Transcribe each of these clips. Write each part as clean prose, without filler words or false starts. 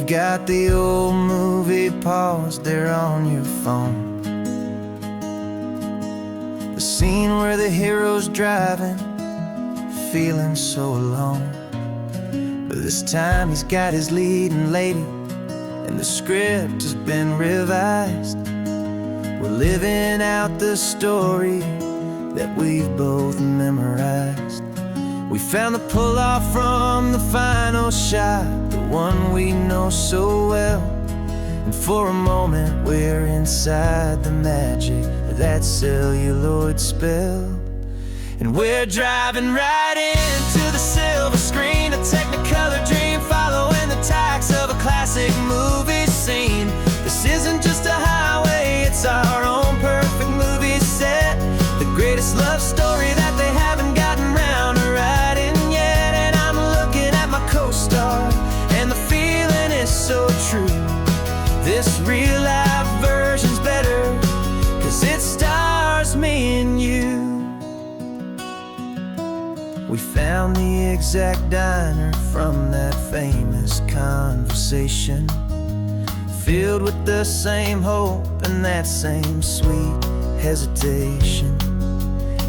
you've got the old movie paused there on your phone. The scene where the hero's driving, feeling so alone. But this time he's got his leading lady, and the script has been revised. We're living out the story that we've both memorized. We found the pull-off from the final shot, the one we know so well. And for a moment we're inside the magic of that celluloid spell. And we're driving right into the silver screen, a Technicolor dream, following the tacks of a classic movie scene. This isn't just a highway, it's our own perfect movie set, the greatest love story that they haven't gotten round to writing yet. And I'm looking at my co-star, and the feeling is so true. This real-life version's better, 'cause it stars me and you. We found the exact diner from that famous conversation, filled with the same hope and that same sweet hesitation.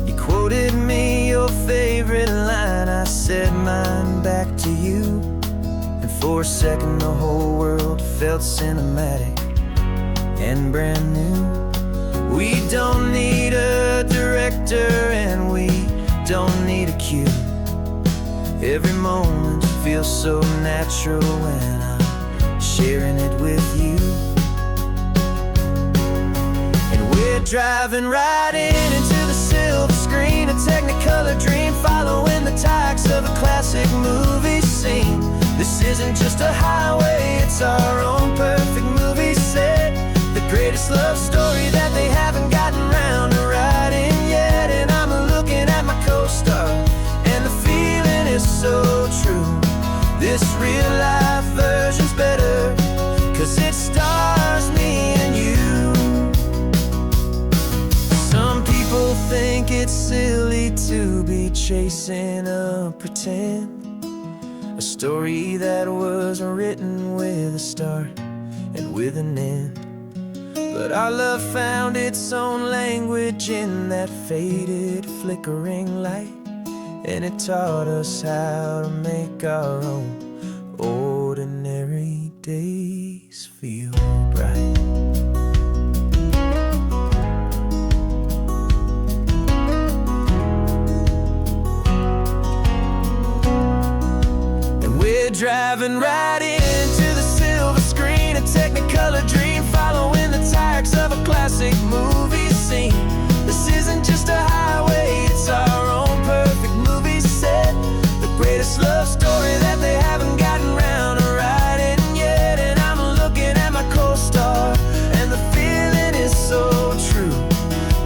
You quoted me your favorite line, I said mine back to you. And for a second the whole world felt cinematic and brand new. We don't need a director and we don't need a cue. Every moment feels so natural when I'm sharing it with you. And we're driving right into the silver screen, a Technicolor dream, following the tacks of a classic movie scene. This isn't just a highway, it's our own perfect movie set, the greatest love story that they haven't gotten round to writing yet. And I'm looking at my co-star, and the feeling is so true. This real-life version's better, 'cause it stars me and you. Some people think it's silly to be chasing a pretend, a story that was written with a start and with an end. But our love found its own language in that faded, flickering light, and it taught us how to make our own ordinary days feel bright. And we're driving right into the silver screen, a Technicolor dream, following the tacks of a classic movie scene. This isn't just a highway, it's our own perfect movie set, the greatest love story that they haven't gotten round to writing yet. And I'm looking at my co-star, and the feeling is so true.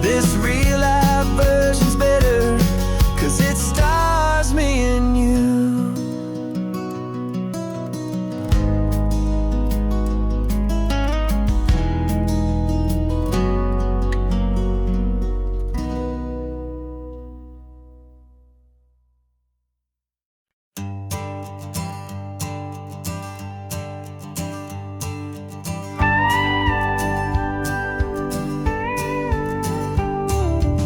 This real-life version's better, 'cause it stars me and you.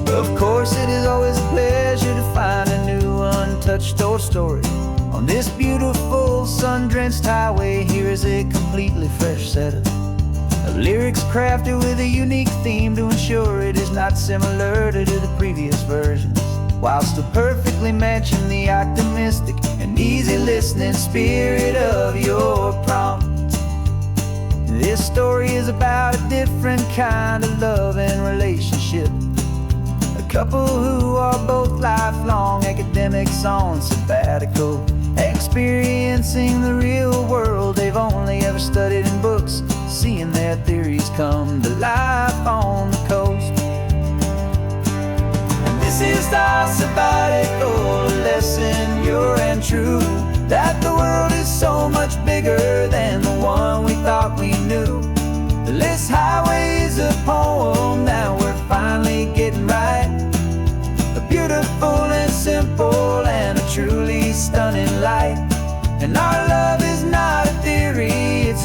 Of course, it is always a pleasure to find a new untouched old story. On this beautiful sun-drenched highway, here is a completely fresh set of lyrics crafted with a unique theme to ensure it is not similar to the previous versions, while still perfectly matching the optimistic and easy listening spirit of your prompt. This story is about a different kind of love and relationship, couple who are both lifelong academics on sabbatical, experiencing the real world they've only ever studied in books, seeing their theories come to life on the coast. And this is our sabbatical lesson, pure and true, that the world is so much bigger than the one we thought we knew. This highway is a poem that we're finally getting right, a beautiful and simple and a truly stunning light. And our love is not a theory, it's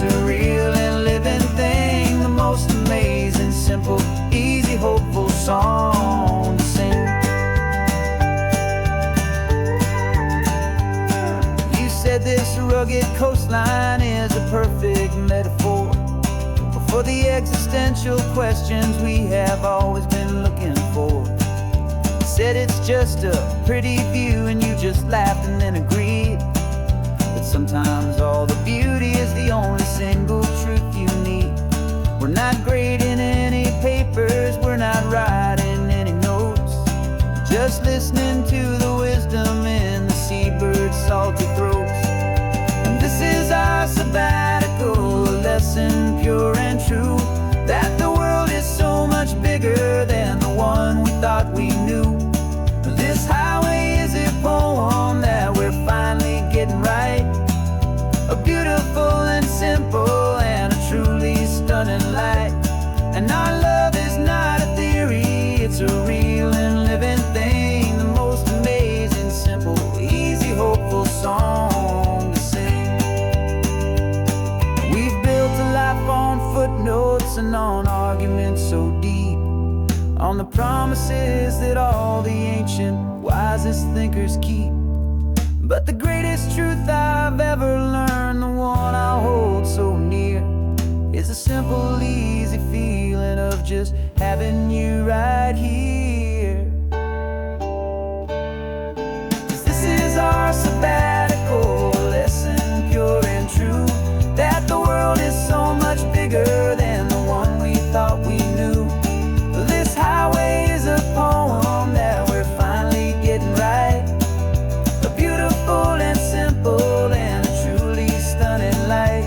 coastline is a perfect metaphor for the existential questions we have always been looking for. Said it's just a pretty view and you just laughed and then agreed. But sometimes all the beauty is the only single truth you need. We're not grading any papers, we're not writing any notes, just listening to the wisdom in the seabird's salty throats. And this is our sabbatical, a lesson pure and true, that the world is so much bigger than the one we thought we knew. This highway is a poem that we're finally getting right, a beautiful and simple and a truly stunning light. And our love is not a theory, it's a real and living thing, the most amazing, simple, easy, hopeful song to sing. We've built a life on footnotes and on arguments so deep, on the promises that all the ancient, wisest thinkers keep. But the greatest truth I've ever learned, the one I hold so near, is a simple, easy feeling of just having you right here. 'Cause this is our sabbatical, lesson pure and true, that the world is so much bigger than the one we thought we knew. This highway is a poem that we're finally getting right, a beautiful and simple and a truly stunning light.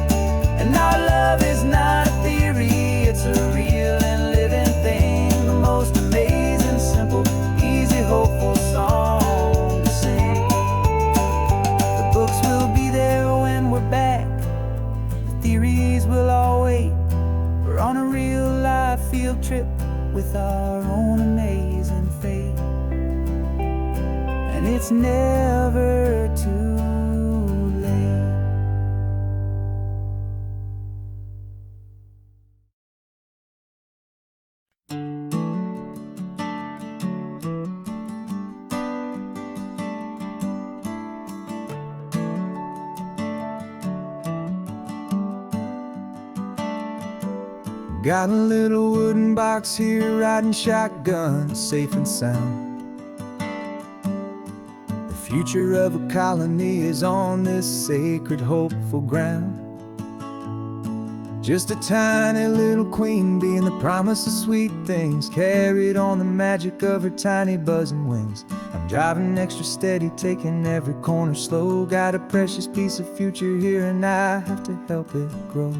And our love is not a theory, it's a real and living thing, the most amazing, simple, easy, hopeful song to sing. The books will be there when we're back, the theories will all wait. We're on a real life field trip with our own amazing fate, and it's never too late. Got a little wooden box here, riding shotgun, safe and sound. The future of a colony is on this sacred, hopeful ground. Just a tiny little queen bee and the promise of sweet things, carried on the magic of her tiny buzzing wings. I'm driving extra steady, taking every corner slow. Got a precious piece of future here and I have to help it grow.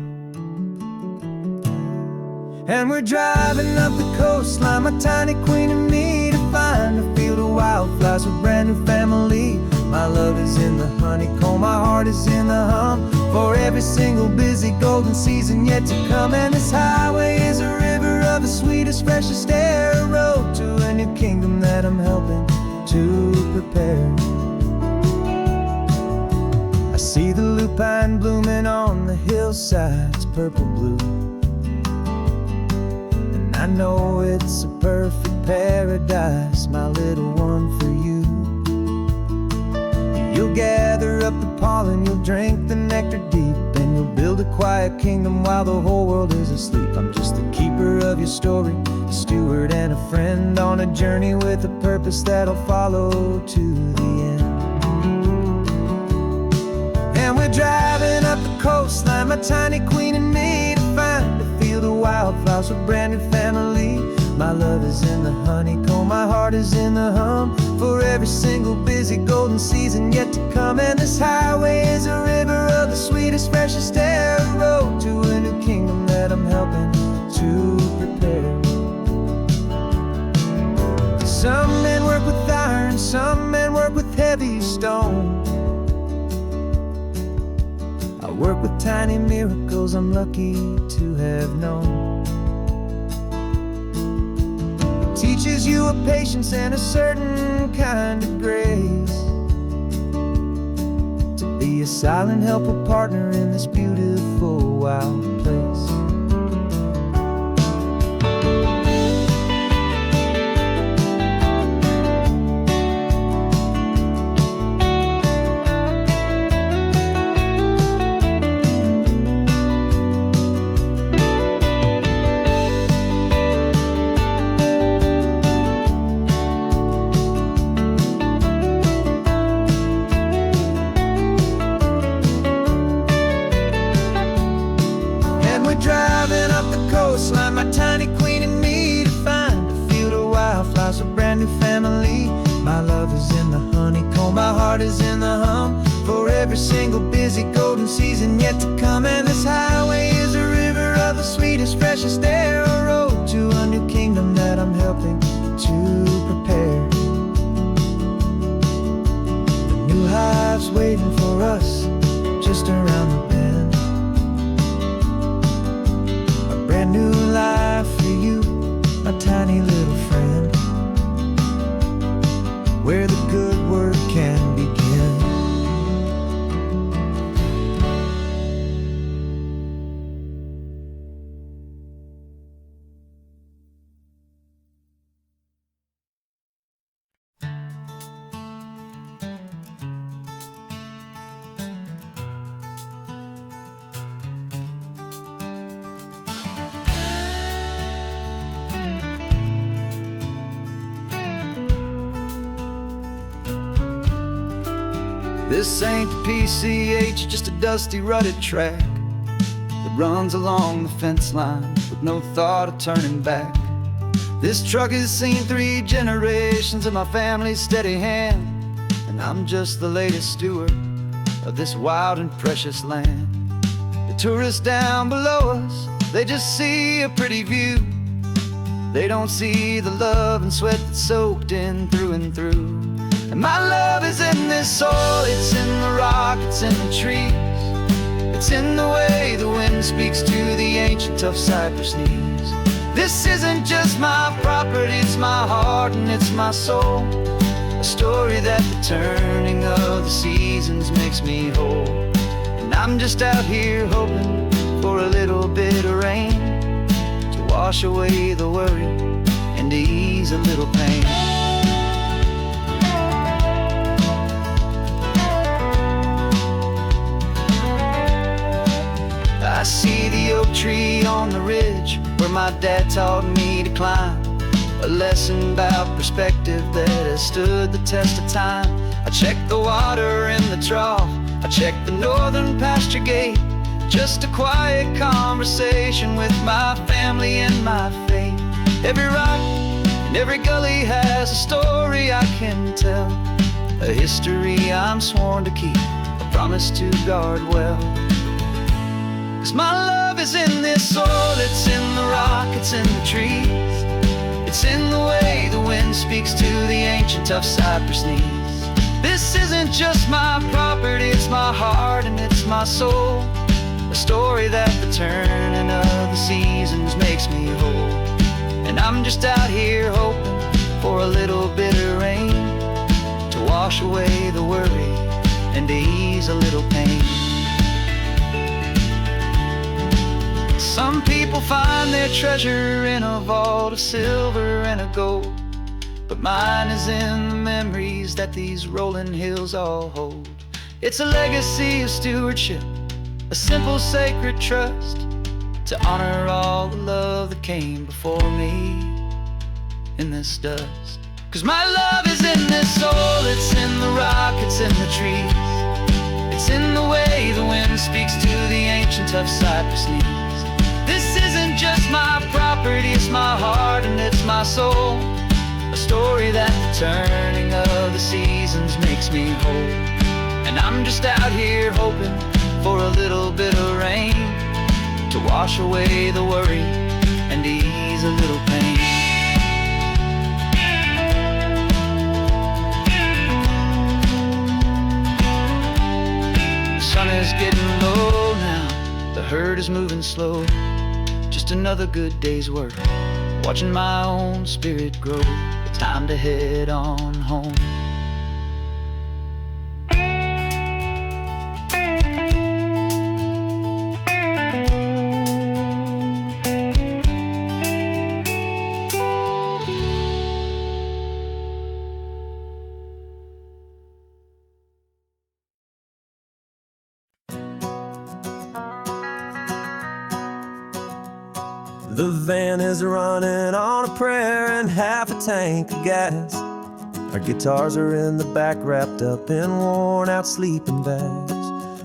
And we're driving up the coastline, my tiny queen and me, to find a field of wildflowers with brand new family. My love is in the honeycomb, my heart is in the hum, for every single busy golden season yet to come. And this highway is a river of the sweetest, freshest air, a road to a new kingdom that I'm helping to prepare. I see the lupine blooming on the hillsides, purple blue, I know it's a perfect paradise, my little one, for you. You'll gather up the pollen, you'll drink the nectar deep, and you'll build a quiet kingdom while the whole world is asleep. I'm just the keeper of your story, a steward and a friend, on a journey with a purpose that'll follow to the end. And we're driving up the coastline, my tiny queen and me, to find a field of wildflowers with brand new family. My love is in the honeycomb, my heart is in the hum, for every single busy golden season yet to come. And this highway is a river of the sweetest, freshest air, a road to a new kingdom that I'm helping to prepare. Some men work with iron, some men work with heavy stone. I work with tiny miracles I'm lucky to have known. It teaches you a patience and a certain kind of grace, to be a silent, helpful partner in this beautiful, wild place. every single busy golden season yet to come. And this highway is a river of the sweetest, freshest air, a road to a new kingdom that I'm helping to prepare. The new hive's waiting for us just around the bend. A brand new life for you, my tiny little friend, where the good work can begin. This ain't the PCH, just a dusty, rutted track that runs along the fence line with no thought of turning back. This truck has seen 3 generations of my family's steady hand, and I'm just the latest steward of this wild and precious land. The tourists down below us, they just see a pretty view. They don't see the love and sweat that's soaked in through and through. And my love is in this soil, it's in the rock, it's in the trees. It's in the way the wind speaks to the ancient tough cypress knees. This isn't just my property, it's my heart and it's my soul. A story that the turning of the seasons makes me whole. And I'm just out here hoping for a little bit of rain to wash away the worry and to ease a little pain. I see the oak tree on the ridge where my dad taught me to climb, a lesson about perspective that has stood the test of time. I check the water in the trough, I check the northern pasture gate, just a quiet conversation with my family and my faith. Every rock and every gully has a story I can tell, a history I'm sworn to keep, a promise to guard well. 'Cause my love is in this soil, it's in the rock, it's in the trees. It's in the way the wind speaks to the ancient tough cypress knees. This isn't just my property, it's my heart and it's my soul. A story that the turning of the seasons makes me whole. And I'm just out here hoping for a little bit of rain to wash away the worry and to ease a little pain. Some people find their treasure in a vault of silver and a gold, but mine is in the memories that these rolling hills all hold. It's a legacy of stewardship, a simple sacred trust, to honor all the love that came before me in this dust. 'Cause my love is in this soil, it's in the rock, it's in the trees. It's in the way the wind speaks to the ancient tough cypress knees. This isn't just my property, it's my heart and it's my soul. A story that the turning of the seasons makes me whole. And I'm just out here hoping for a little bit of rain to wash away the worry and ease a little pain. The sun is getting low now, the herd is moving slow. Just another good day's work, watching my own spirit grow. Time to head on home. The van is running on a prayer and half a tank of gas. Our guitars are in the back, wrapped up in worn-out sleeping bags.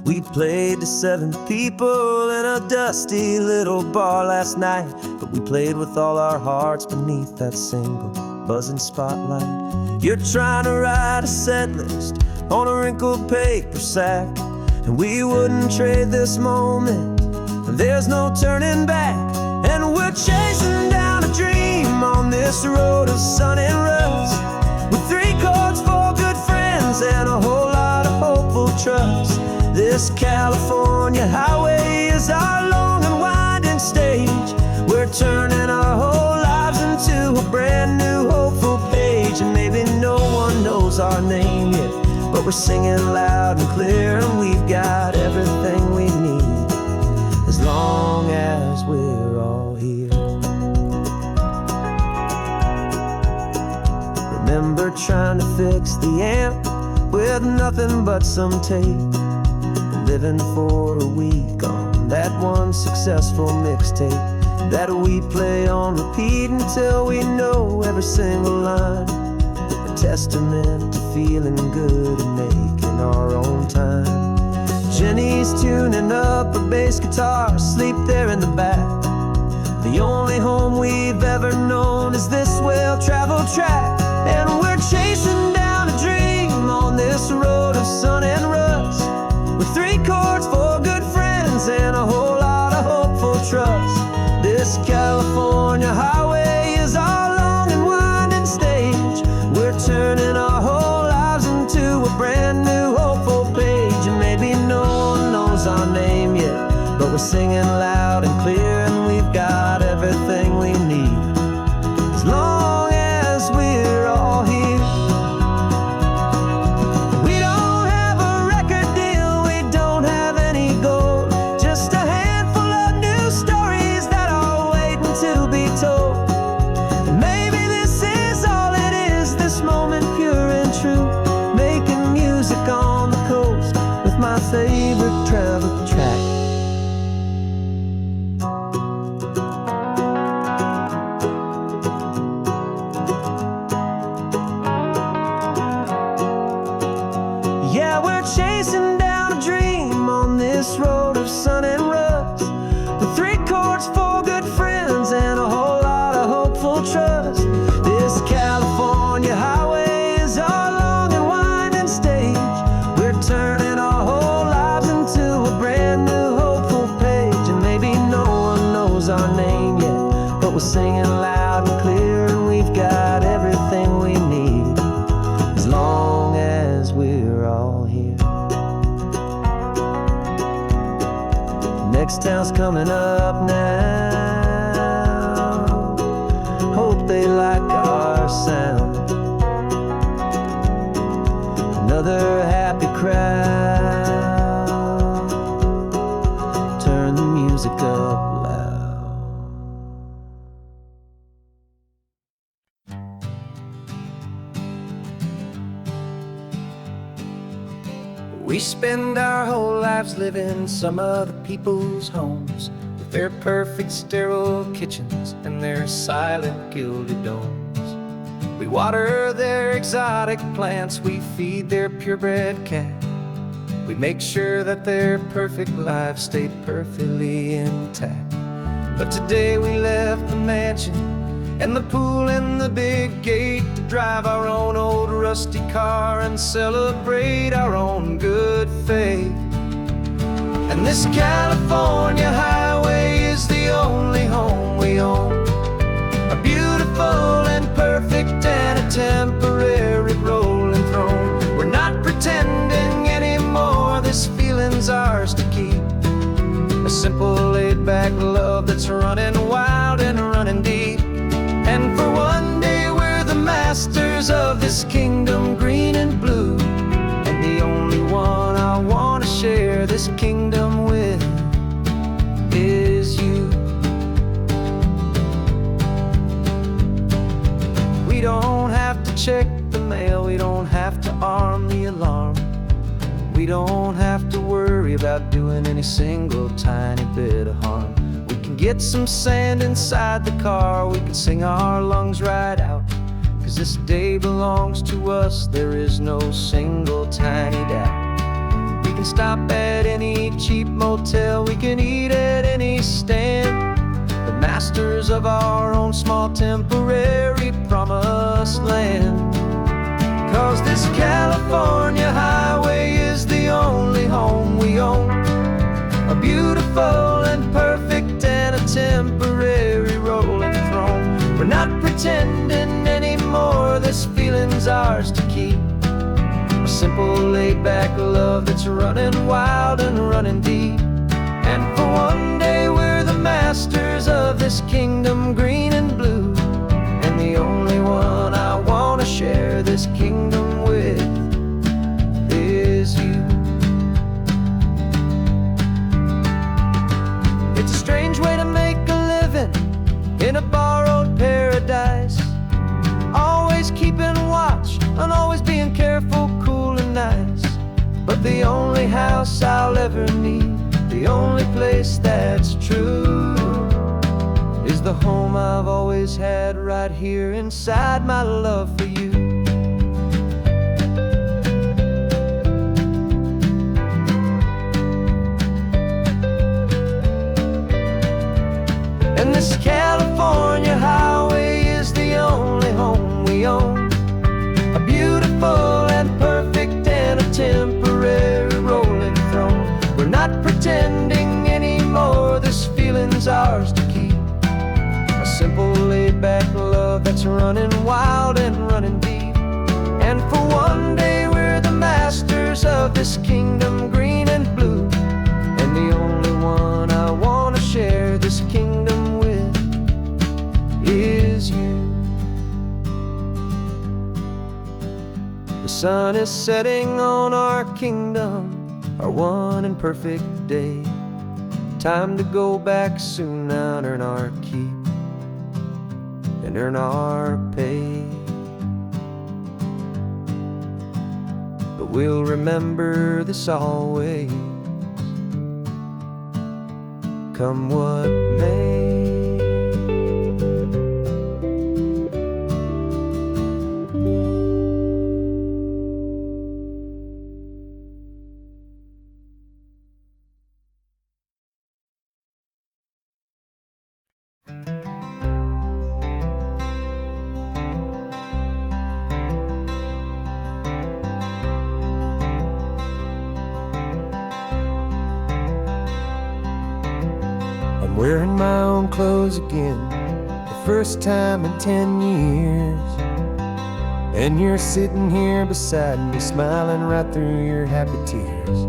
We played to 7 people in a dusty little bar last night, but we played with all our hearts beneath that single buzzing spotlight. You're trying to write a set list on a wrinkled paper sack, and we wouldn't trade this moment. There's no turning back, and we're chasing down a dream on this road of sun and rust, with 3 chords, 4 good friends, and a whole lot of hopeful trust. This California highway is our long and winding stage. We're turning our whole lives into a brand new hopeful page. And maybe no one knows our name yet, but we're singing loud and clear, and we've got everything we need, as long as we're all here. Remember trying to fix the amp with nothing but some tape, living for a week on that one successful mixtape that we play on repeat until we know every single line. A testament to feeling good and making our own time. Jenny's tuning up her bass guitar, asleep there in the back. The only home we've ever known is this well-traveled track, and we're chasing down a dream on this road of sun and rust, with 3 chords, 4 good friends, and a whole lot of hopeful trust. This California highway is our long and winding stage. We're turning our whole lives into a brand new hopeful page. And maybe no one knows our name yet, but we're singing loud and clear, and we've got everything we need, as long as we're all here. We don't have a record deal, we don't have any gold, just a handful of new stories that are waiting to be told. And maybe this is all it is, this moment pure and true, making music on the coast with my favorite travel track. Yeah, we're chasing down a dream on this road of sun and rust, with 3 chords, 4 good friends, and a whole lot of hopeful trust. This California highway is our long and winding stage. We're turning our whole lives into a brand new hopeful page. And maybe no one knows our name yet, but we're singing loud and clear, and we've got everything we need, as long as we're all here. Next town's coming up now, hope they like our sound. Another happy crowd, turn the music up loud. We spend our whole lives living some other people's homes, with their perfect sterile kitchens and their silent gilded domes. We water their exotic plants, we feed their purebred cat. We make sure that their perfect lives stay perfectly intact. But today we left the mansion and the pool and the big gate to drive our own old rusty car and celebrate our own good faith. And this California highway is the only home we own, a beautiful and perfect and a temporary rolling throne. We're not pretending anymore, this feeling's ours to keep, a simple laid-back love that's running wild and running deep. And for one day we're the masters of this kingdom green and blue, and the only one I want to share this kingdom with is you. We don't have to check the mail, we don't have to arm the alarm, we don't have to worry about doing any single tiny bit of harm. We can get some sand inside the car, we can sing our lungs right out, 'cause this day belongs to us, there is no single tiny doubt. We can stop at any cheap motel, we can eat at any stand, the masters of our own small temporary promised land. 'Cause this California highway is the only only home we own. A beautiful and perfect and a temporary rolling throne. We're not pretending anymore, this feeling's ours to keep. A simple laid-back love that's running wild and running deep. And for one day we're the masters of this kingdom green and blue. And the only one I want to share this kingdom with is you. It's a strange way to make a living in a borrowed paradise. Always keeping watch and always being careful, cool and nice. But the only house I'll ever need, the only place that's true, is the home I've always had right here inside my love for you. And this California highway is the only home we own. A beautiful and perfect and a temporary rolling throne. We're not pretending anymore, this feeling's ours to keep. A simple laid-back love that's running wild and running deep. And for one day we're the masters of this kingdom green and blue. And the only one I want to share this kingdom with is you. The sun is setting on our kingdom, our one and perfect day. Time to go back soon now and earn our keep and earn our pay. But we'll remember this always, come what may. I'm wearing my own clothes again, the first time in 10 years. And you're sitting here beside me, smiling right through your happy tears.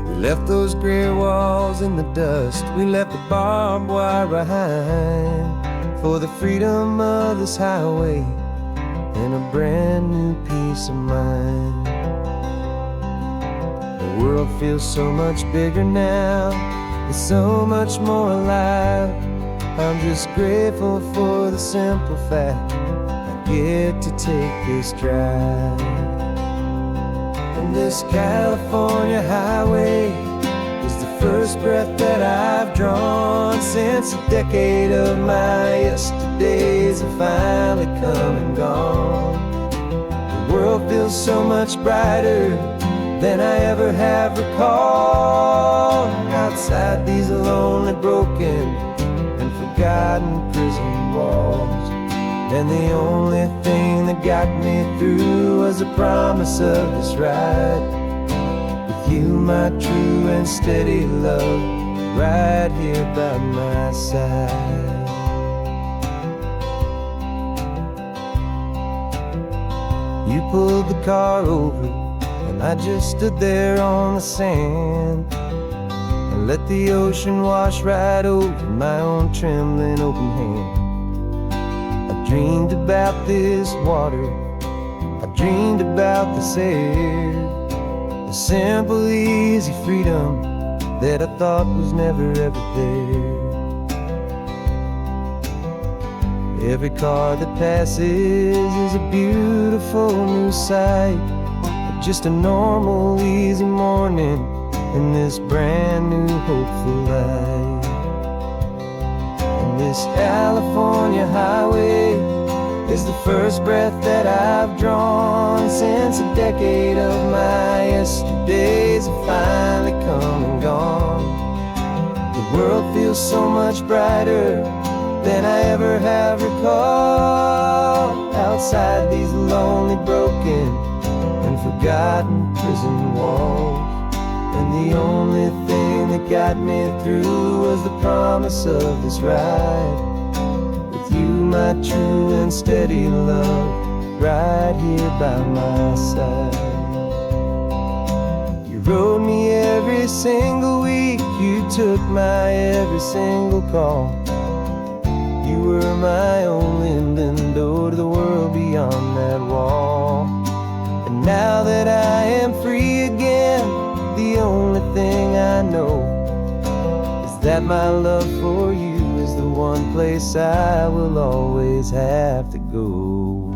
We left those gray walls in the dust, we left the barbed wire behind, for the freedom of this highway and a brand new peace of mind. The world feels so much bigger now, it's so much more alive. I'm just grateful for the simple fact I get to take this drive. And this California highway is the first breath that I've drawn since a decade of my yesterdays have finally come and gone. The world feels so much brighter than I ever have recalled. Outside these lonely, broken, and forgotten prison walls. And the only thing that got me through was the promise of this ride with you, my true and steady love, right here by my side. You pulled the car over and I just stood there on the sand and let the ocean wash right over my own trembling open hand. I dreamed about this water, I dreamed about this air, the simple easy freedom that I thought was never ever there. Every car that passes is a beautiful new sight, just a normal easy morning in this brand new hopeful life. And this California highway is the first breath that I've drawn since a decade of my yesterdays have finally come and gone. The world feels so much brighter than I ever have recalled. Outside these lonely, broken, and forgotten prison walls. And the only thing that got me through was the promise of this ride. With you, my true and steady love, right here by my side. You rode me every single week, you took my every single call. You were my only window to the world beyond that wall. And now that I am free again, the only thing I know is that my love for you is the one place I will always have to go.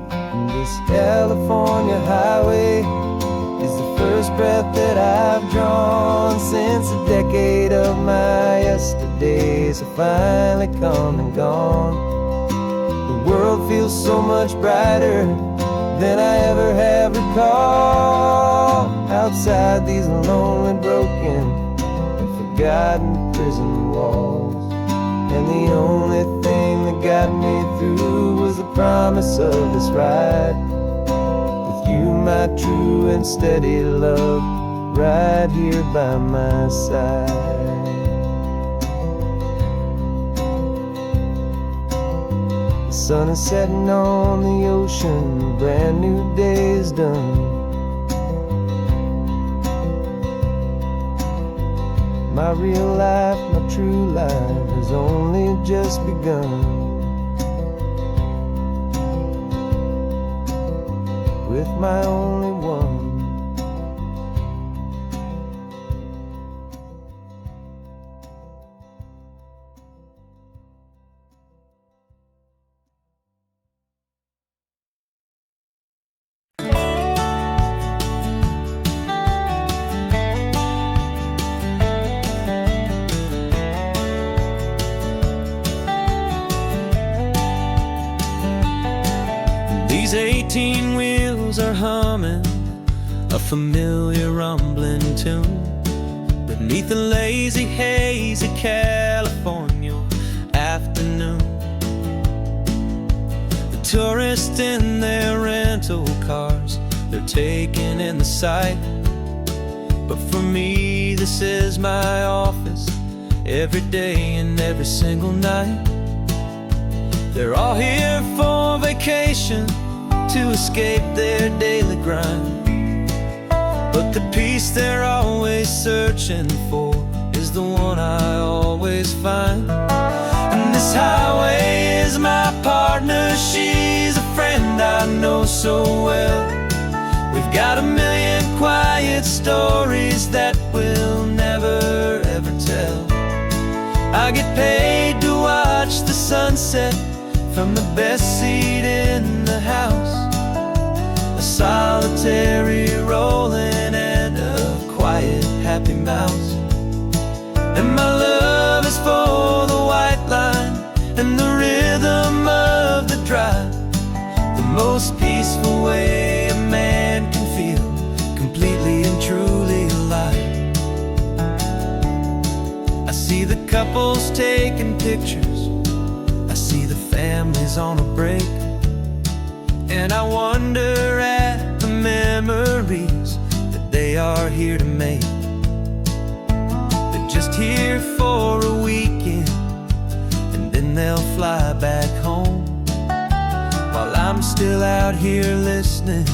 And this California highway is the first breath that I've drawn since a decade of my yesterdays have finally come and gone. The world feels so much brighter than I ever have recalled. Outside these lonely, broken, and forgotten prison walls. And the only thing that got me through was the promise of this ride. With you, my true and steady love, right here by my side. The sun is setting on the ocean, a brand new day is done. My real life, my true life has only just begun. With my only one. These 18 wheels are humming a familiar rumbling tune beneath a lazy, hazy California afternoon. The tourists in their rental cars, they're taking in the sight. But for me, this is my office, every day and every single night. They're all here for vacation, to escape their daily grind. But the peace they're always searching for is the one I always find. And this highway is my partner, she's a friend I know so well. We've got a million quiet stories that we'll never ever tell. I get paid to watch the sunset from the best seat in the house. A solitary rolling and a quiet happy mouse. And my love is for the white line and the rhythm of the drive. The most peaceful way a man can feel completely and truly alive. I see the couples taking pictures, I see the families on a break, and I wonder at the memories that they are here to make. They're just here for a weekend, and then they'll fly back home, while I'm still out here listening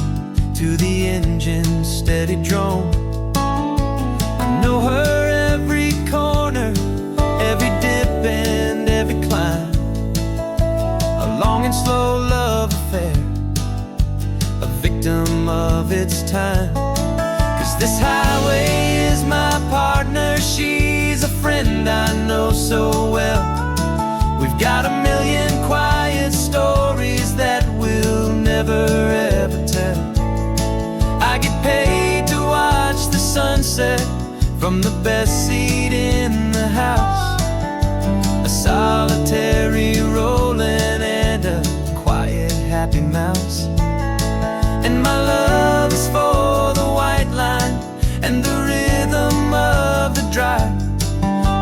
to the engine's steady drone. I know her every corner, every dip and every climb. A long and slow love affair, a victim of its time. 'Cause this highway is my partner, she's a friend I know so well. We've got a million quiet stories that we'll never ever tell. I get paid to watch the sunset from the best seat in the house. A solitary rolling and a quiet happy mouse. And my love is for the white line and the rhythm of the drive.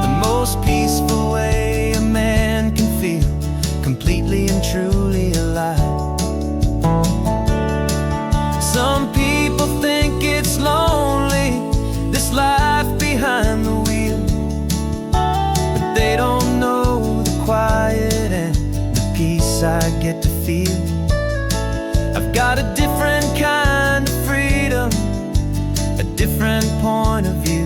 The most peaceful way a man can feel completely and truly alive. get to feel. I've got a different kind of freedom, a different point of view.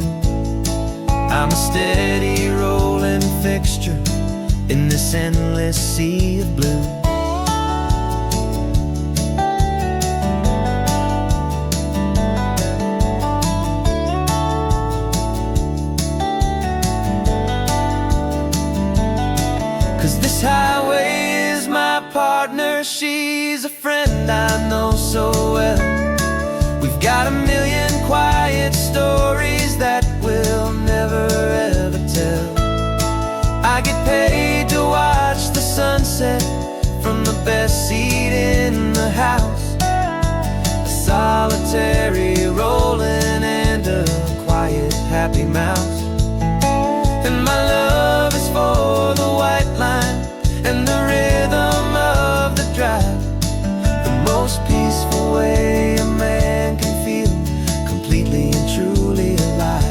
I'm a steady rolling fixture in this endless sea of blue. This highway is my partner, she's a friend I know so well. We've got a million quiet stories that we'll never ever tell. I get paid to watch the sunset from the best seat in the house, a solitary rolling and a quiet happy mouse. And my love is for the white line and the rhythm of the drive, the most peaceful way a man can feel completely and truly alive.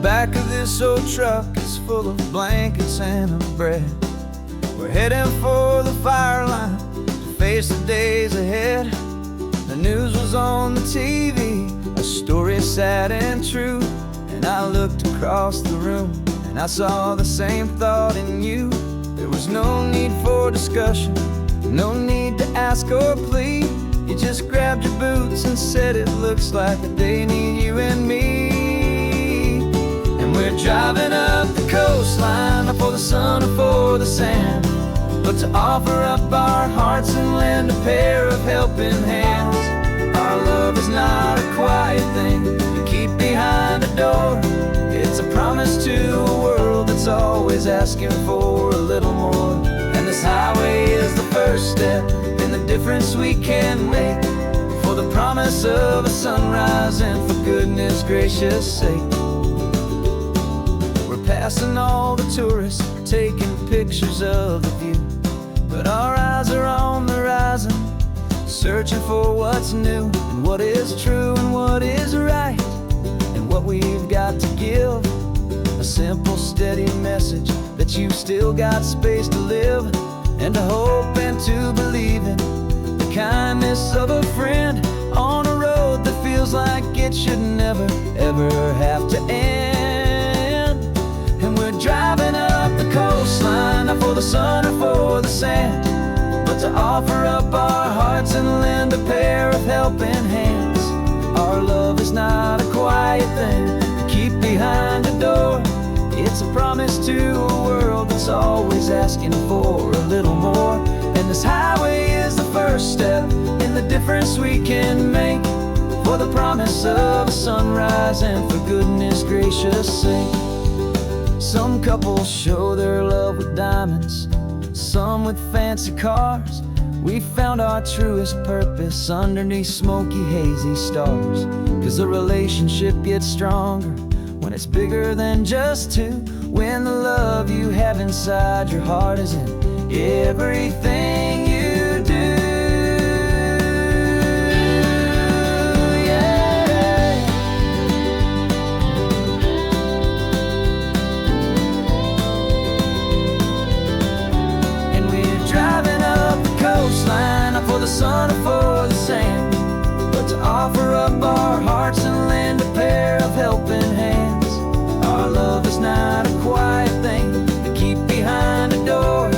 Back of this old truck is full of blankets and a bread. We're heading for the fire line to face the days ahead. The news was on the TV, a story sad and true. And I looked across the room and I saw the same thought in you. There was no need for discussion, no need to ask or plead. You just grabbed your boots and said it looks like the day need you and me. We're driving up the coastline, not for the sun or for the sand, but to offer up our hearts and lend a pair of helping hands. Our love is not a quiet thing you keep behind a door. It's a promise to a world that's always asking for a little more. And this highway is the first step in the difference we can make, for the promise of a sunrise and for goodness gracious sake. Passing all the tourists, taking pictures of the view, but our eyes are on the horizon, searching for what's new and what is true and what is right, and what we've got to give. A simple, steady message that you've still got space to live, and to hope and to believe in the kindness of a friend on a road that feels like it should never, ever have to end. Driving up the coastline, not for the sun or for the sand, but to offer up our hearts and lend a pair of helping hands. Our love is not a quiet thing to keep behind a door. It's a promise to a world that's always asking for a little more. And this highway is the first step in the difference we can make, for the promise of a sunrise and for goodness gracious sake. Some couples show their love with diamonds, some with fancy cars. We found our truest purpose underneath smoky, hazy stars. 'Cause a relationship gets stronger when it's bigger than just two, when the love you have inside your heart is in everything you do. Not for the sun or for the sand, but to offer up our hearts and lend a pair of helping hands. Our love is not a quiet thing to keep behind a door.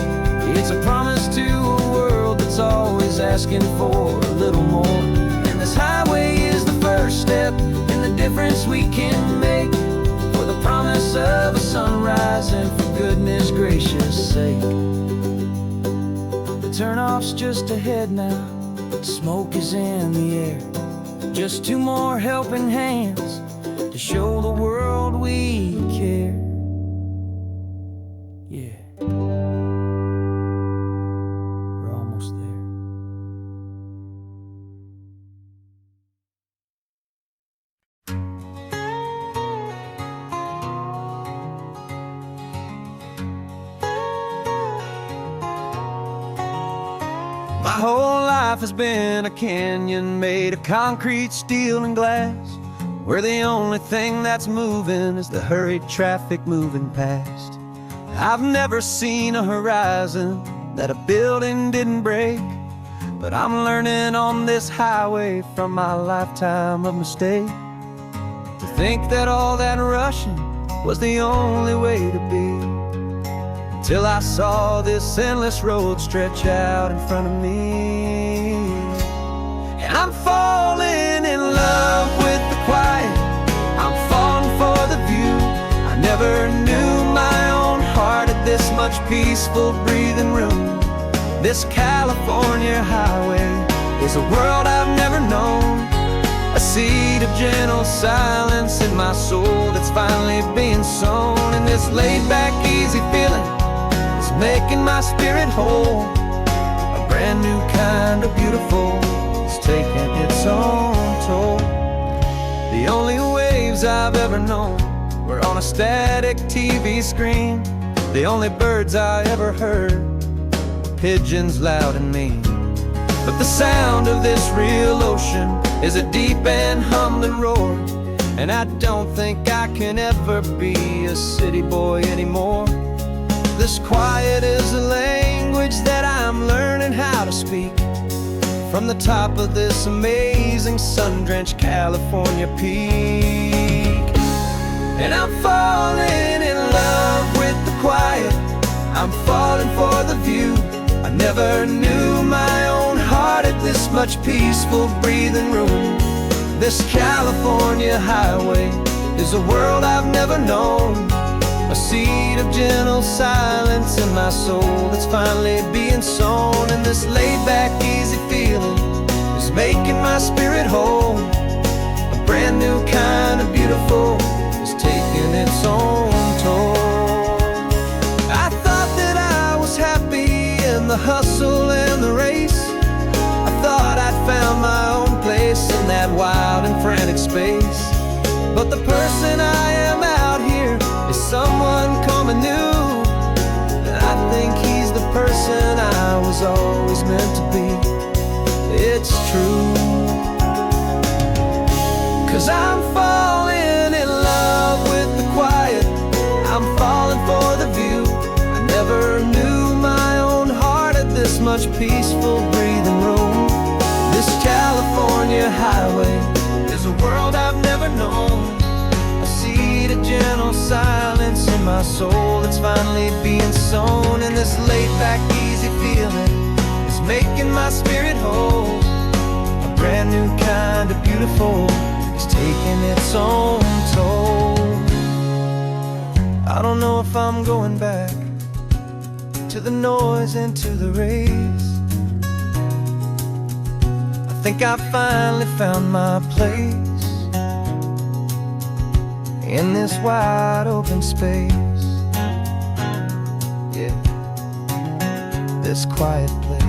It's a promise to a world that's always asking for a little more. And this highway is the first step in the difference we can make, for the promise of a sunrise and for goodness gracious sake. Turnoff's just ahead now, smoke is in the air. Just two more helping hands to show the world we care. Yeah, we're almost there. whole life has been a canyon made of concrete, steel, and glass, where the only thing that's moving is the hurried traffic moving past. I've never seen a horizon that a building didn't break, but I'm learning on this highway from my lifetime of mistake to think that all that rushing was the only way to be, till I saw this endless road stretch out in front of me. And I'm falling in love with the quiet, I'm falling for the view. I never knew my own heart had this much peaceful breathing room. This California highway is a world I've never known, a seed of gentle silence in my soul that's finally being sown. And this laid-back, easy feeling is making my spirit whole. A brand new kind of beautiful is taking its own toll. The only waves I've ever known were on a static TV screen. The only birds I ever heard were pigeons loud and mean. But the sound of this real ocean is a deep and humbling roar, and I don't think I can ever be a city boy anymore. This quiet is a language that I'm learning how to speak from the top of this amazing sun-drenched California peak. And I'm falling in love with the quiet, I'm falling for the view. I never knew my own heart had this much peaceful breathing room. This California highway is a world I've never known, a seed of gentle silence in my soul that's finally being sown. And this laid-back, easy feeling is making my spirit whole. A brand new kind of beautiful is taking its own toll. I thought that I was happy in the hustle and the race. I thought I'd found my own place in that wild and frantic space. But the person I am out here is someone coming new, and I think he's the person I was always meant to be. It's true, 'cause I'm falling in love with the quiet, I'm falling for the view. I never knew my own heart had this much peaceful breathing room. This California highway is a world I've never known, a seed of gentle silence in my soul that's finally being sown. And this laid-back, easy feeling is making my spirit whole. A brand new kind of beautiful is taking its own toll. I don't know if I'm going back to the noise and to the race. I think I finally found my place in this wide open space. Yeah, this quiet place.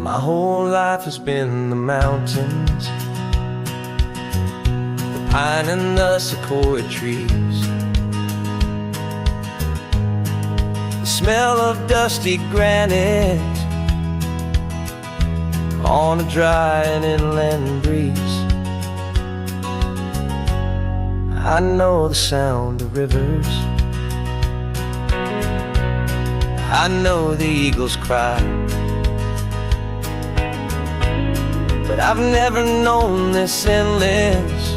My whole life has been the mountains, the pine and the sequoia trees, the smell of dusty granite on a dry and inland breeze. I know the sound of rivers, I know the eagles cry, but I've never known this endless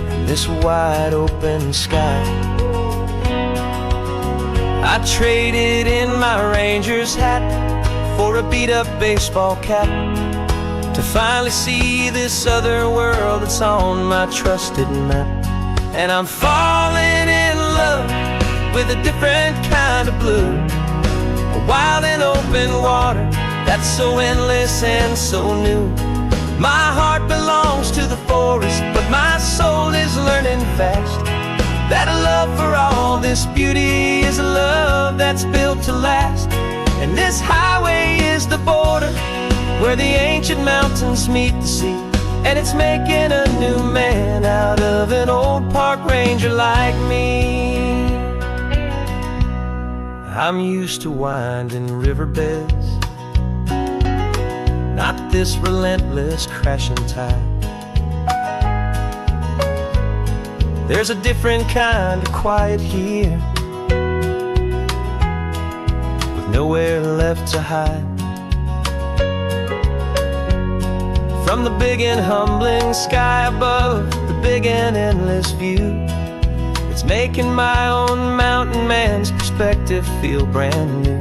and this wide open sky. I traded in my Ranger's hat for a beat-up baseball cap to finally see this other world that's on my trusted map. And I'm falling in love with a different kind of blue, A wild and open water that's so endless and so new. My heart belongs to the forest, but my soul is learning fast that a love for all this beauty is a love that's built to last. And this highway is the border where the ancient mountains meet the sea, and it's making a new man out of an old park ranger like me. I'm used to winding riverbeds, not this relentless crashing tide. There's a different kind of quiet here, with nowhere left to hide. From the big and humbling sky above, the big and endless view, it's making my own mountain man's perspective feel brand new.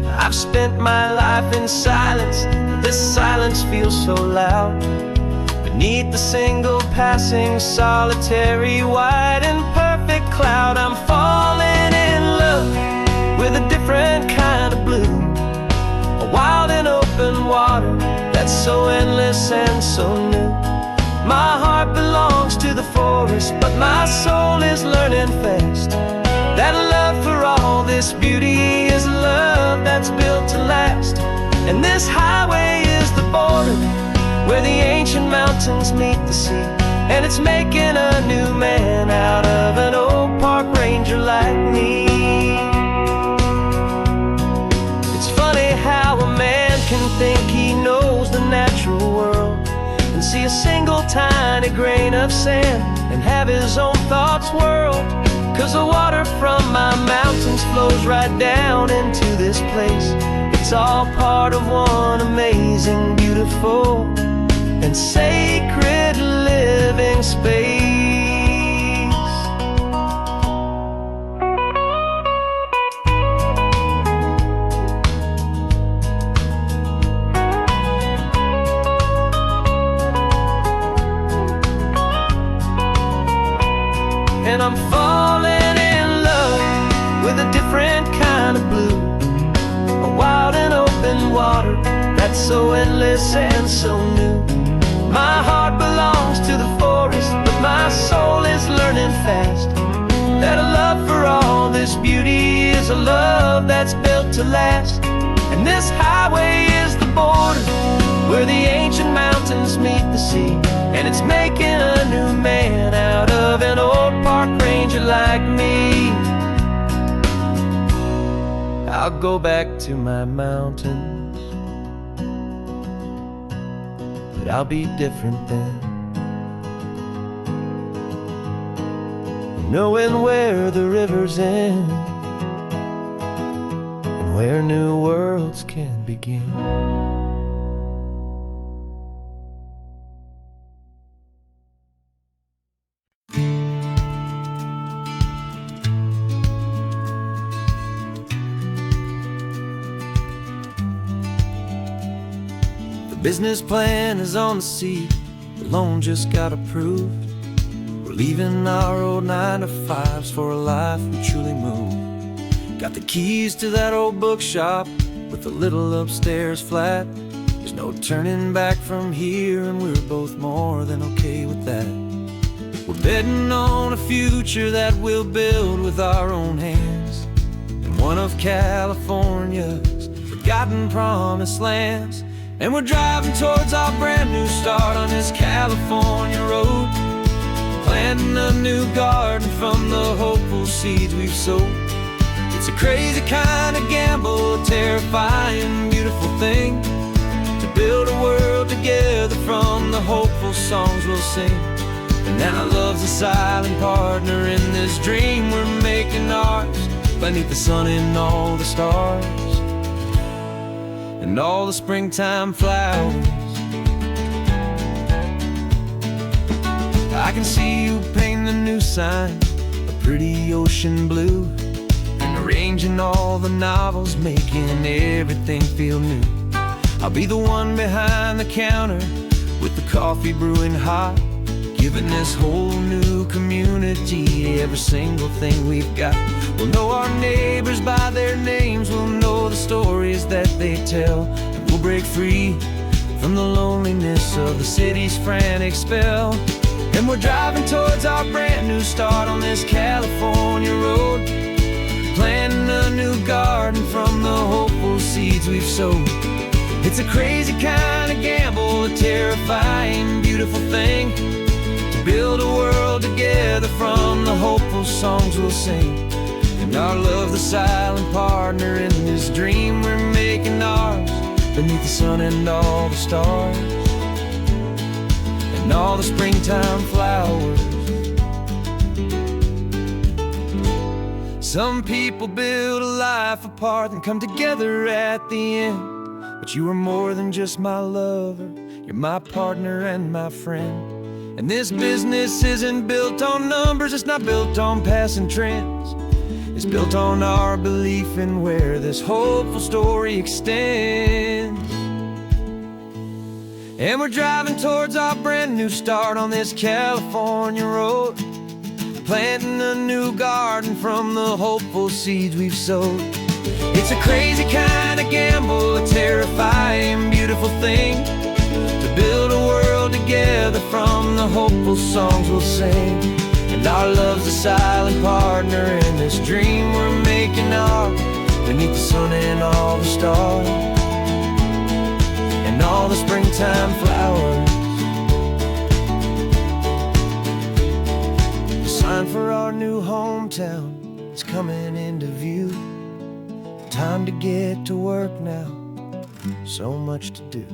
I've spent my life in silence, this silence feels so loud. Beneath the single passing solitary white and perfect cloud, I'm falling in love with a different kind of blue. A wild and open water that's so endless and so new. My heart belongs to the forest, but my soul is learning fast that a love for all this beauty is a love that's built to last. And this highway is the border where the ancient mountains meet the sea, and it's making a new man out of an old park ranger like me. It's funny how a man can think he knows the natural world and see a single tiny grain of sand and have his own thoughts whirled. 'Cause the water from my mountains flows right down into this place. It's all part of one amazing, beautiful, and sacred living space. And I'm falling in love with a different kind of blue. A wild and open water that's so endless and so new. My heart belongs to the forest, but my soul is learning fast that a love for all this beauty is a love that's built to last. And this highway is the border where the ancient mountains meet the sea, and it's making a new man out of an old park ranger like me. I'll go back to my mountains, but I'll be different then, knowing where the rivers end and where new worlds can begin. The business plan is on the seat, the loan just got approved. We're leaving our old 9-to-5s for a life we truly move. Got the keys to that old bookshop with a little upstairs flat. There's no turning back from here, and we're both more than okay with that. We're betting on a future that we'll build with our own hands in one of California's forgotten promised lands. And we're driving towards our brand new start on this California road, planting a new garden from the hopeful seeds we've sowed. It's a crazy kind of gamble, a terrifying, beautiful thing, to build a world together from the hopeful songs we'll sing. And now love's a silent partner in this dream we're making ours, beneath the sun and all the stars and all the springtime flowers. I can see you painting the new sign a pretty ocean blue, and arranging all the novels, making everything feel new. I'll be the one behind the counter with the coffee brewing hot, giving this whole new community every single thing we've got. We'll know our neighbors by their names, we'll know the story they tell, and we'll break free from the loneliness of the city's frantic spell. And we're driving towards our brand new start on this California road, planting a new garden from the hopeful seeds we've sowed. It's a crazy kind of gamble, a terrifying, beautiful thing, to build a world together from the hopeful songs we'll sing. And our love, the silent partner in this dream we're making ours, beneath the sun and all the stars, and all the springtime flowers. Some people build a life apart and come together at the end, but you are more than just my lover, you're my partner and my friend. And this business isn't built on numbers, it's not built on passing trends. It's built on our belief in where this hopeful story extends. And we're driving towards our brand new start on this California road, planting a new garden from the hopeful seeds we've sowed. It's a crazy kind of gamble, a terrifying, beautiful thing, to build a world together from the hopeful songs we'll sing. And our love's a silent partner in this dream we're making ours, beneath the sun and all the stars, and all the springtime flowers. The sign for our new hometown is coming into view. Time to get to work now, so much to do.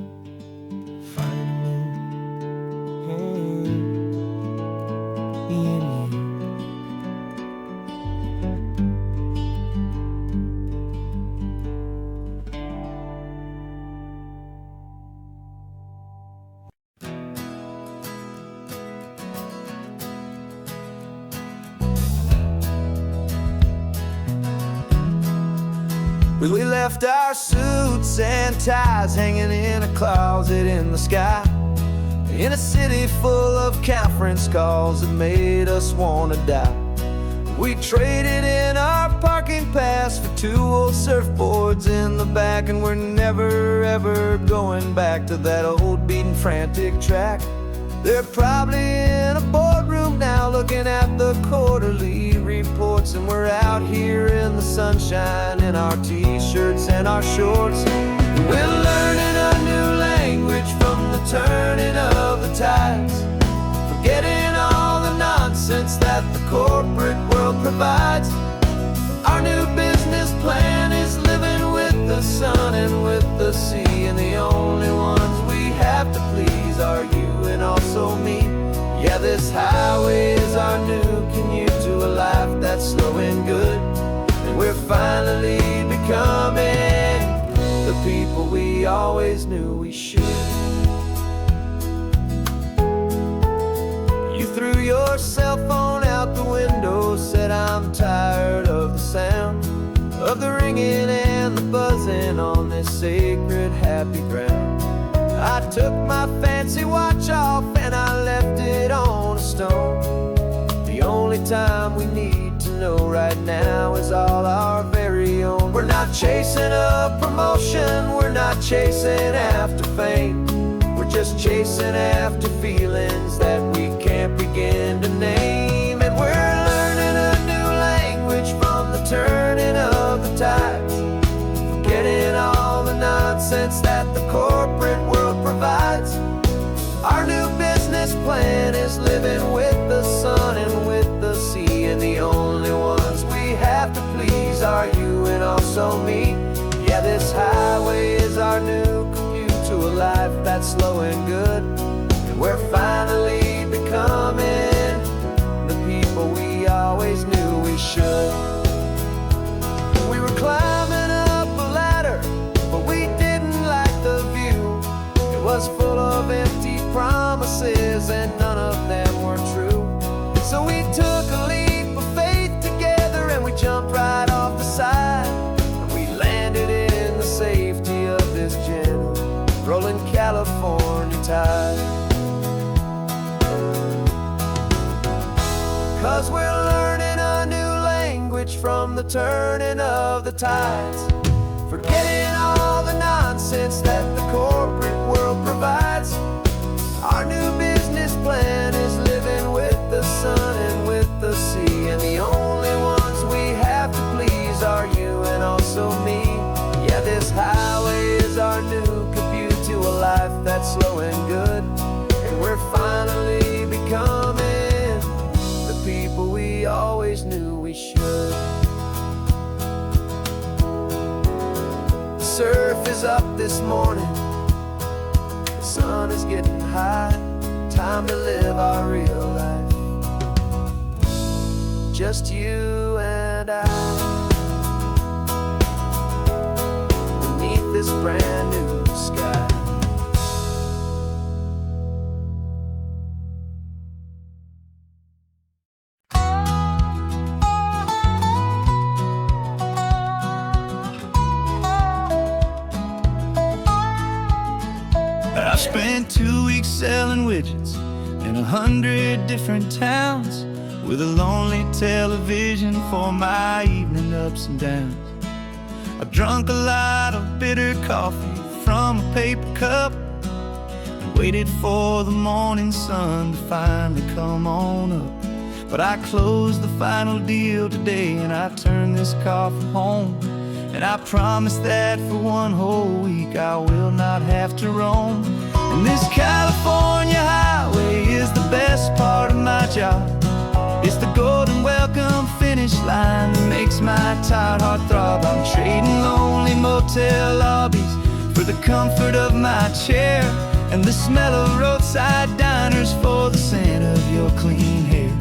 We left our suits and ties hanging in a closet in the sky, in a city full of conference calls that made us wanna die. We traded in our parking pass for 2 old surfboards in the back, and we're never ever going back to that old beaten frantic track. They're probably in a boardroom now looking at the quarterly reports, and we're out here in the sunshine in our t-shirts and our shorts. We're learning a new language from the turning of the tides, forgetting all the nonsense that the corporate world provides. Our new business plan is living with the sun and with the sea, and the only ones we have to please are you and also me. Yeah, this highway is our new commute to a life that's slow and good, and we're finally becoming the people we always knew we should. You threw your cell phone out the window, said I'm tired of the sound of the ringing and the buzzing on this sacred happy ground. I took my fancy watch off and I left it on a stone. The only time we need to know right now is all our very own. We're not chasing a promotion, we're not chasing after fame, we're just chasing after feelings that we can't begin to name. And we're learning a new language from the turning of the tides, forgetting all the nonsense that the corporate world provides. Our new business plan is living with the sun and with the sea, and the only ones we have to please are you and also me. Yeah, this highway is our new commute to a life that's slow and good, and we're finally becoming the people we always knew we should. We were climbing up a ladder, but we didn't like the view. It was full of empty promises and none of them were true. So we took a leap of faith together and we jumped right off the side, and we landed in the safety of this gentle rolling California tide. 'Cause we're learning a new language from the turning of the tides, forgetting all the nonsense that the corporate world provides. Our new business plan is living with the sun and with the sea, and the only ones we have to please are you and also me. Yeah, this highway is our new commute to a life that's slow and good, and we're finally becoming the people we always knew we should. The surf is up this morning, the sun is getting high, time to live our real life, just you and I, beneath this brand new sky. I spent 2 weeks selling widgets in 100 different towns, with a lonely television for my evening ups and downs. I drunk a lot of bitter coffee from a paper cup and waited for the morning sun to finally come on up. But I closed the final deal today and I turned this car from home, and I promise that for one whole week I will not have to roam. And this California highway is the best part of my job. It's the golden welcome finish line that makes my tired heart throb. I'm trading lonely motel lobbies for the comfort of my chair, and the smell of roadside diners for the scent of your clean hair.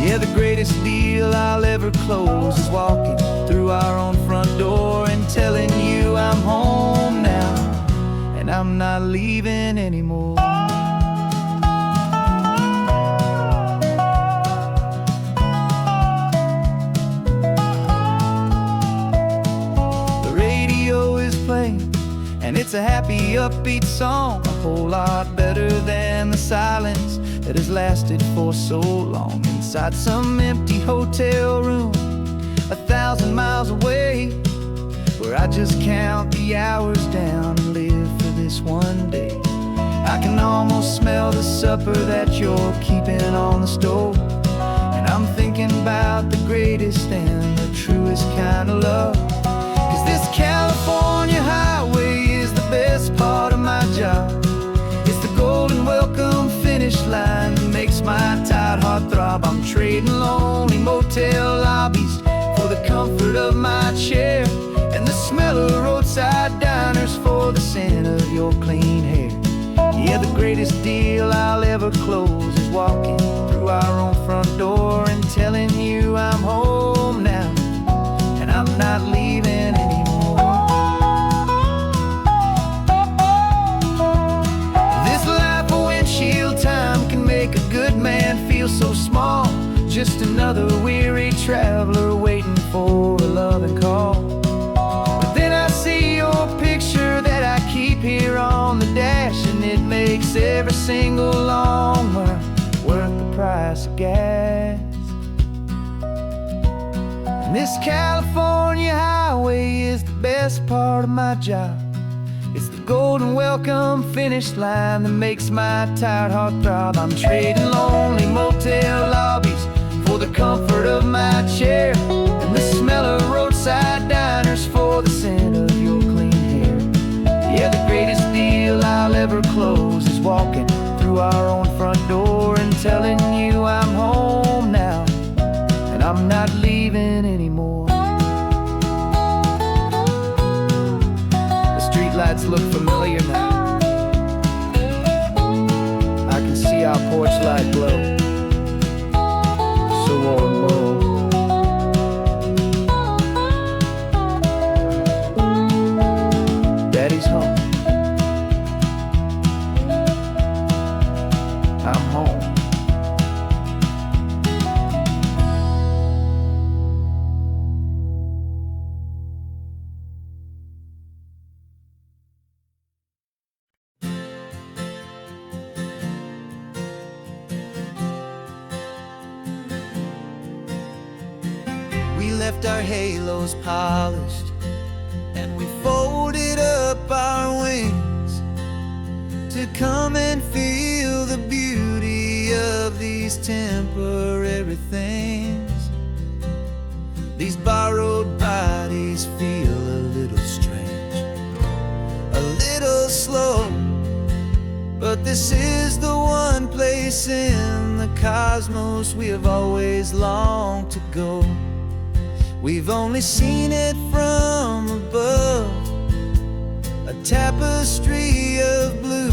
Yeah, the greatest deal I'll ever close is walking through our own front door and telling you I'm home now, and I'm not leaving anymore. The radio is playing, and it's a happy, upbeat song, a whole lot better than the silence that has lasted for so long. Inside some empty hotel room 1,000 miles away, where I just count the hours down and live for this one day. I can almost smell the supper that you're keeping on the stove, and I'm thinking about the greatest and the truest kind of love. 'Cause this California highway is the best part of my job. It's the golden welcome finish line that makes my tired heart throb. I'm trading lonely motel lobbies for the comfort of my chair, and the smell of roadside diners for the scent of your clean hair. Yeah, the greatest deal I'll ever close is walking through our own front door and telling you I'm home now, and I'm not leaving anymore. This life of windshield time can make a good man feel so small, just another weary traveler waiting for a loving call. But then I see your picture that I keep here on the dash, and it makes every single long mile worth the price of gas. And this California highway is the best part of my job. It's the golden welcome finish line that makes my tired heart throb. I'm trading lonely motel lobbies for the comfort of my chair, and the smell of roadside diners for the scent of your clean hair. Yeah, the greatest deal I'll ever close is walking through our own front door and telling you I'm home now, and I'm not leaving anymore. The streetlights look familiar now. I can see our porch light glow, so warm, warm. Daddy's home. I'm home. We left our halos polished and we folded up our wings to come and feel the beauty of these temporary things. These borrowed bodies feel a little strange, a little slow, but this is the one place in the cosmos we have always longed to go. We've only seen it from above, a tapestry of blue,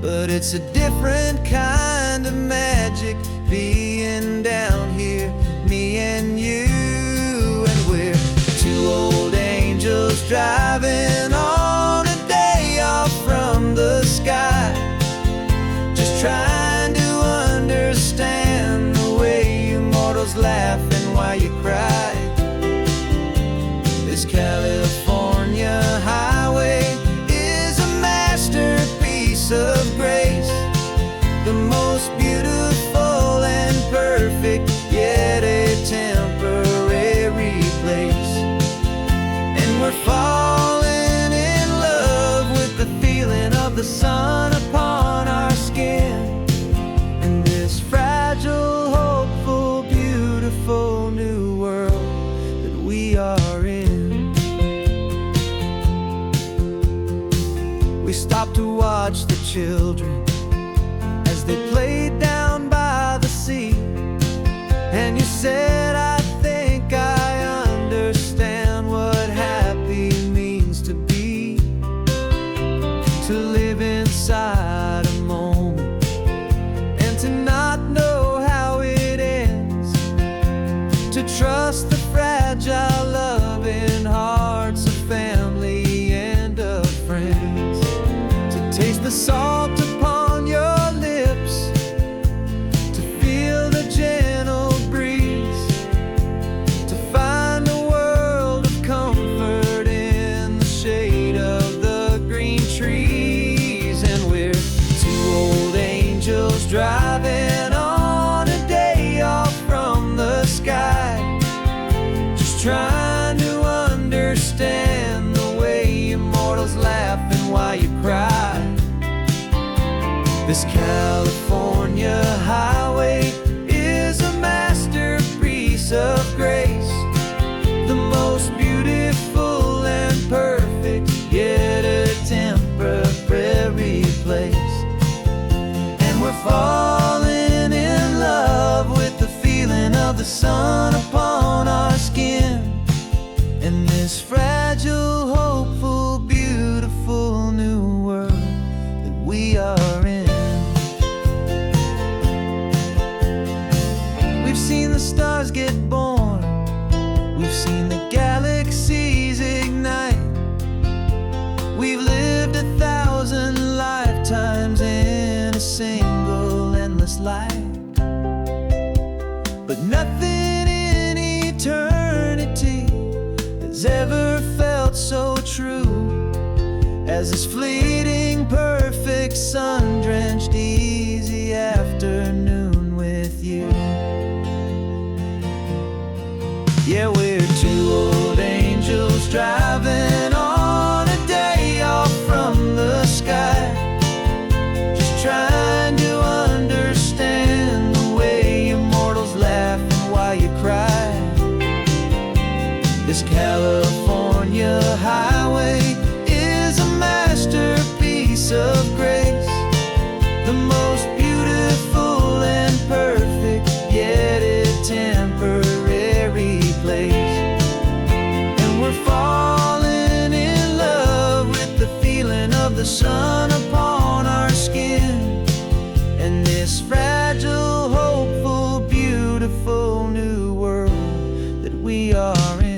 but it's a different kind of magic being down here, me and you. And we're two old angels driving on a day off from the sky, just trying to understand the way you mortals laugh and why you cry. This California highway is a masterpiece of grace, the most beautiful and perfect, yet a temporary place. And we're falling in love with the feeling of the sun upon our skin, in this fragile, hopeful, beautiful new world that we are in. We stopped to watch the children as they played down by the sea, and you said, I think I understand what happy means to be, to live inside a moment and to not know how it ends, to trust the fragile loving hearts of family and of friends, to taste the salt upon your lips, to feel the gentle breeze, to find a world of comfort in the shade of the green trees. And we're two old angels driving on a day off from the sky, just trying to understand the way immortals laugh and why you cry. This California highway is a masterpiece of grace, the most beautiful and perfect, yet a temporary place. And we're falling in love with the feeling of the sun upon our skin, in this fragile, hopeful, beautiful new world that we are in. We've seen the stars get born, we've seen the galaxies ignite, we've lived 1,000 lifetimes in a single endless life, but nothing in eternity has ever felt so true as this fleeting, perfect, sun-drenched, easy afternoon with you. Yeah, we're two old angels driving on a day off from the sky, just trying to understand the way immortals laugh and why you cry. This California highway is a masterpiece of grace, the most beautiful and perfect, yet a temporary place. And we're falling in love with the feeling of the sun upon our skin, and this fragile, hopeful, beautiful new world that we are in.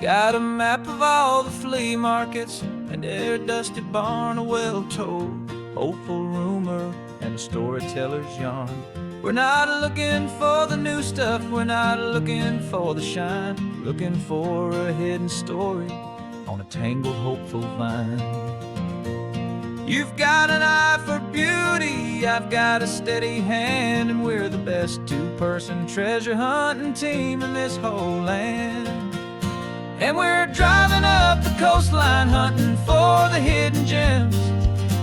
Got a map of all the flea markets, and their dusty barn, a well-told hopeful rumor, and a storyteller's yarn. We're not looking for the new stuff, we're not looking for the shine, looking for a hidden story on a tangled, hopeful vine. You've got an eye for beauty, I've got a steady hand, and we're the best two-person treasure hunting team in this whole land. And we're driving up the coastline hunting for the hidden gems,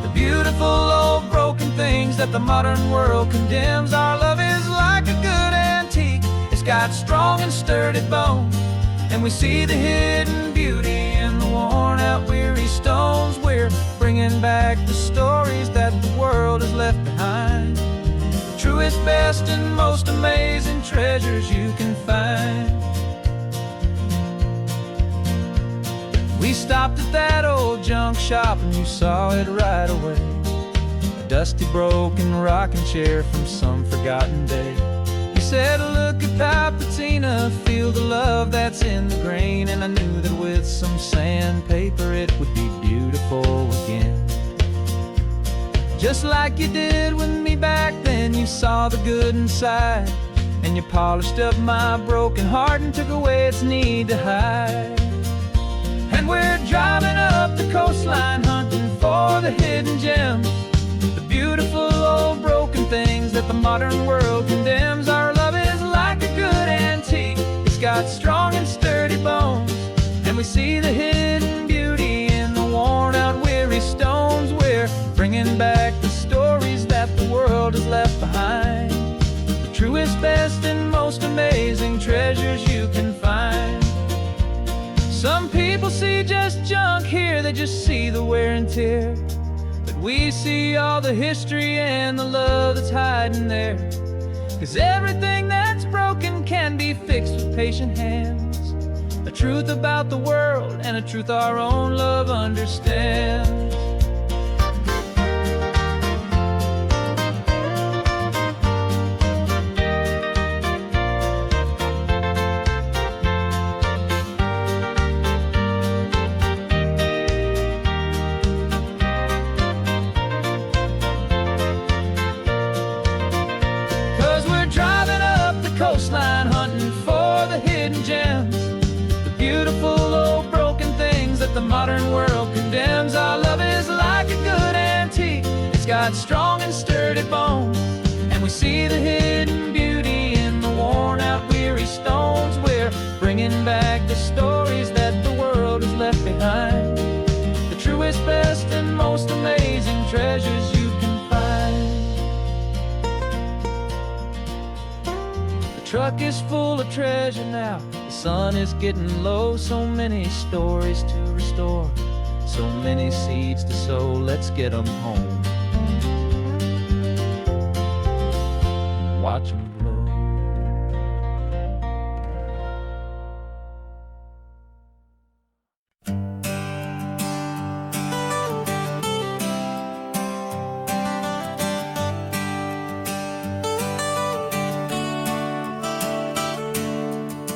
the beautiful old broken things that the modern world condemns. Our love is like a good antique, it's got strong and sturdy bones, and we see the hidden beauty in the worn out weary stones. We're bringing back the stories that the world has left behind, the truest, best, and most amazing treasures you can find. We stopped at that old junk shop and you saw it right away, a dusty, broken rocking chair from some forgotten day. You said, look at that patina, feel the love that's in the grain, and I knew that with some sandpaper it would be beautiful again. Just like you did with me back then, you saw the good inside, and you polished up my broken heart and took away its need to hide. And we're driving up the coastline hunting for the hidden gems, the beautiful old broken things that the modern world condemns. Our love is like a good antique, it's got strong and sturdy bones, and we see the hidden beauty in the worn out weary stones. We're bringing back the stories that the world has left behind, the truest, best, and most amazing treasures you can find. Some people see just junk here, they just see the wear and tear, but we see all the history and the love that's hiding there. 'Cause everything that's broken can be fixed with patient hands, a truth about the world and a truth our own love understands. 'Cause we're driving up the coastline hunting for the hidden gems, the beautiful old broken things that the modern world condemns. Our love is like a good antique, it's got strong and sturdy bones, and we see the hidden beauty in the worn out weary stones. We're bringing back the stories that the world has left behind, the truest, best, and most amazing treasures you can find. The truck is full of treasure now, the sun is getting low, so many stories to restore, so many seeds to sow. Let's get them home, watch them blow.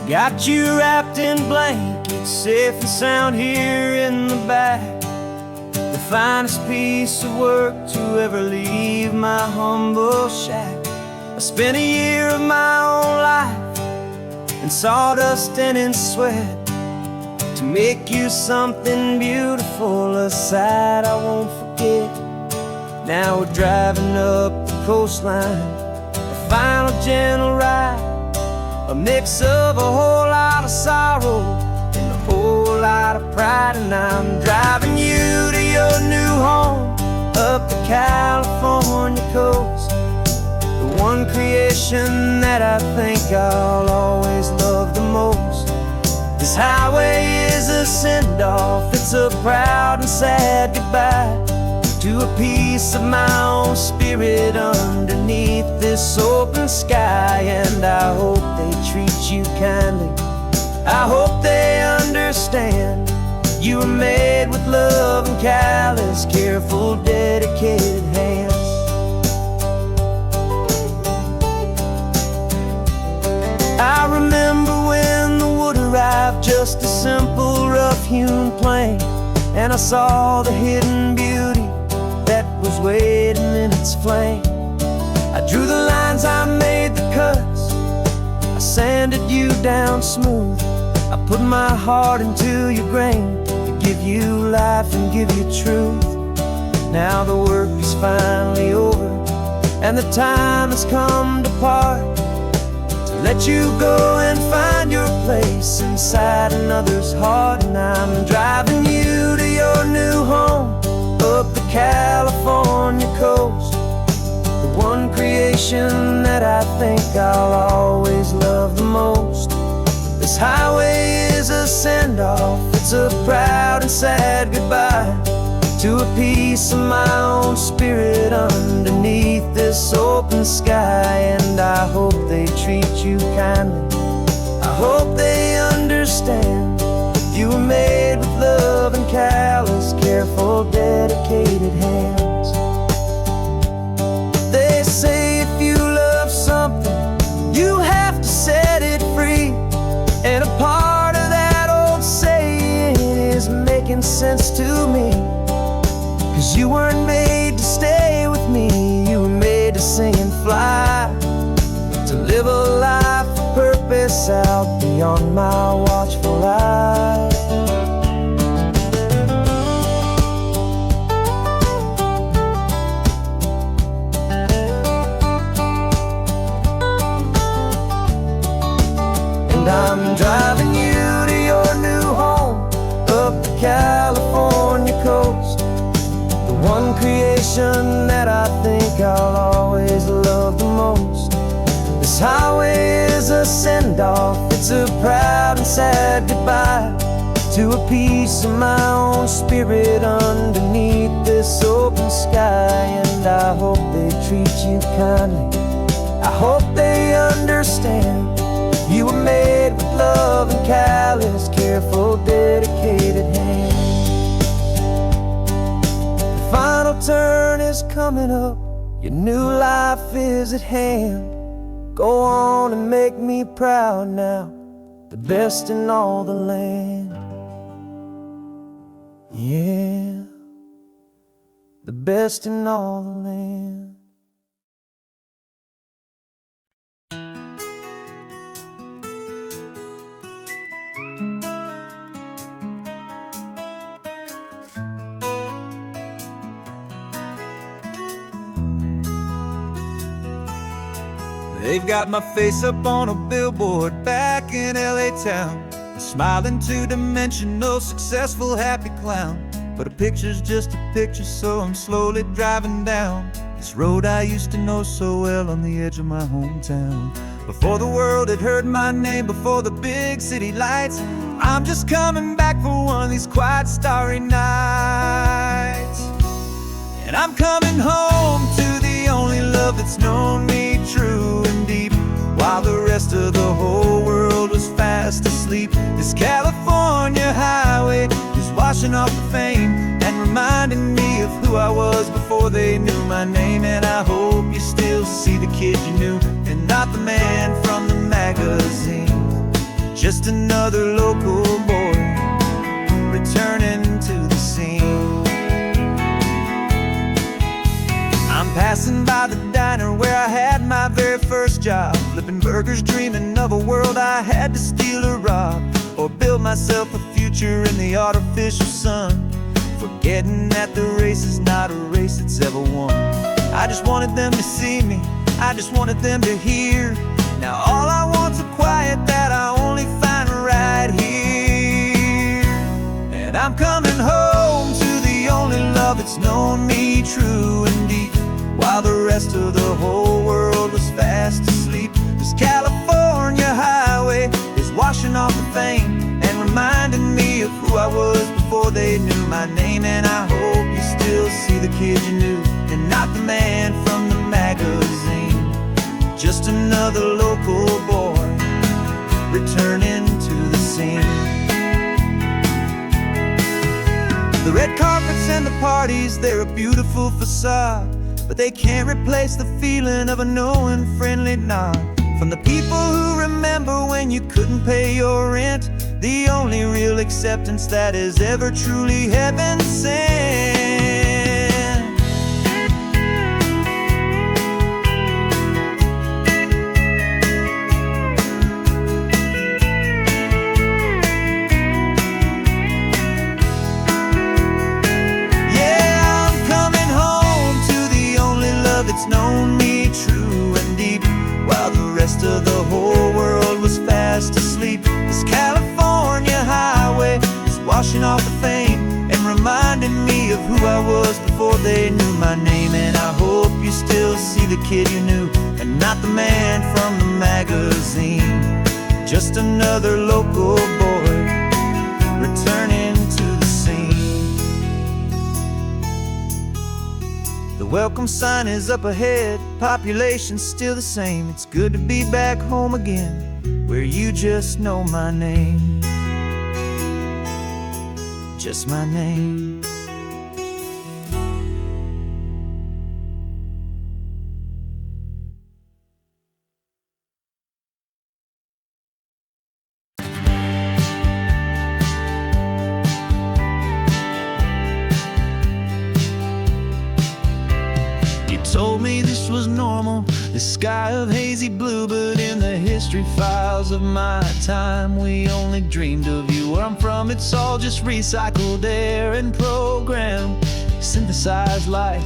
Got you wrapped in blankets, safe and sound here in the back, the finest piece of work to ever leave my humble shack. I spent a year of my own life in sawdust and in sweat to make you something beautiful, a sight I won't forget. Now we're driving up the coastline, a final gentle ride, a mix of a whole lot of sorrow and a whole lot of pride. And I'm driving you to your new home up the California coast, the one creation that I think I'll always love the most. This highway is a send-off, it's a proud and sad goodbye to a piece of my own spirit underneath this open sky. And I hope they treat you kindly, I hope they understand you were made with love and callous, careful, dedicated hands. I remember when the wood arrived, just a simple rough-hewn plank, and I saw the hidden beauty that was waiting in its flame. I drew the lines, I made the cuts, I sanded you down smooth. I put my heart into your grain to give you life and give you truth. Now the work is finally over, and the time has come to part, to let you go and find your place inside another's heart. And I'm driving you to your new home up the California coast, the one creation that I think I'll always love the most. This highway is a send-off, it's a proud and sad goodbye to a piece of my own spirit underneath this open sky. And I hope they treat you kindly, I hope they understand you were made with love and callous, careful, dedicated hands. They say if you love something, you have to set it free. And a part of that old saying is making sense to me. 'Cause you weren't made to stay with me, you were made to sing and fly, to live a life of purpose out beyond my watchful eye. And I'm driving you to your new home up the California coast, the one creation that I think I'll always love the most. This highway is a send-off, it's a proud and sad goodbye to a piece of my own spirit underneath this open sky. And I hope they treat you kindly, I hope they understand you were made with love and callous, careful, dedicated hands. The final turn is coming up, your new life is at hand. Go on and make me proud now, the best in all the land. Yeah, the best in all the land. They've got my face up on a billboard back in LA town, a smiling two-dimensional, successful, happy clown. But a picture's just a picture, so I'm slowly driving down this road I used to know so well on the edge of my hometown. Before the world had heard my name, before the big city lights, I'm just coming back for one of these quiet, starry nights. And I'm coming home to the only love that's known me true and deep, while the rest of the whole world was fast asleep. This California highway is washing off the fame and reminding me of who I was before they knew my name. And I hope you still see the kid you knew, and not the man from the magazine. Just another local boy returning to the scene. I'm passing by the diner where I had my very first job, flipping burgers, dreaming of a world I had to steal or rob, or build myself a future in the artificial sun, forgetting that the race is not a race that's ever won. I just wanted them to see me, I just wanted them to hear. Now all I want's a quiet that I only find right here. And I'm coming home to the only love that's known me true and deep, while the rest of the whole world was fast asleep. This California highway is washing off the fame and reminding me of who I was before they knew my name. And I hope you still see the kid you knew, and not the man from the magazine. Just another local boy returning to the scene. The red carpets and the parties, they're a beautiful facade, but they can't replace the feeling of a knowing, friendly nod from the people who remember when you couldn't pay your rent. The only real acceptance that is ever truly heaven sent. they knew my name. And I hope you still see the kid you knew, and not the man from the magazine. Just another local boy returning to the scene. The welcome sign is up ahead, population's still the same. It's good to be back home again, where you just know my name. Just my name. Told me this was normal, the sky of hazy blue, but in the history files of my time, we only dreamed of you. Where I'm from, it's all just recycled air and programmed, synthesized light.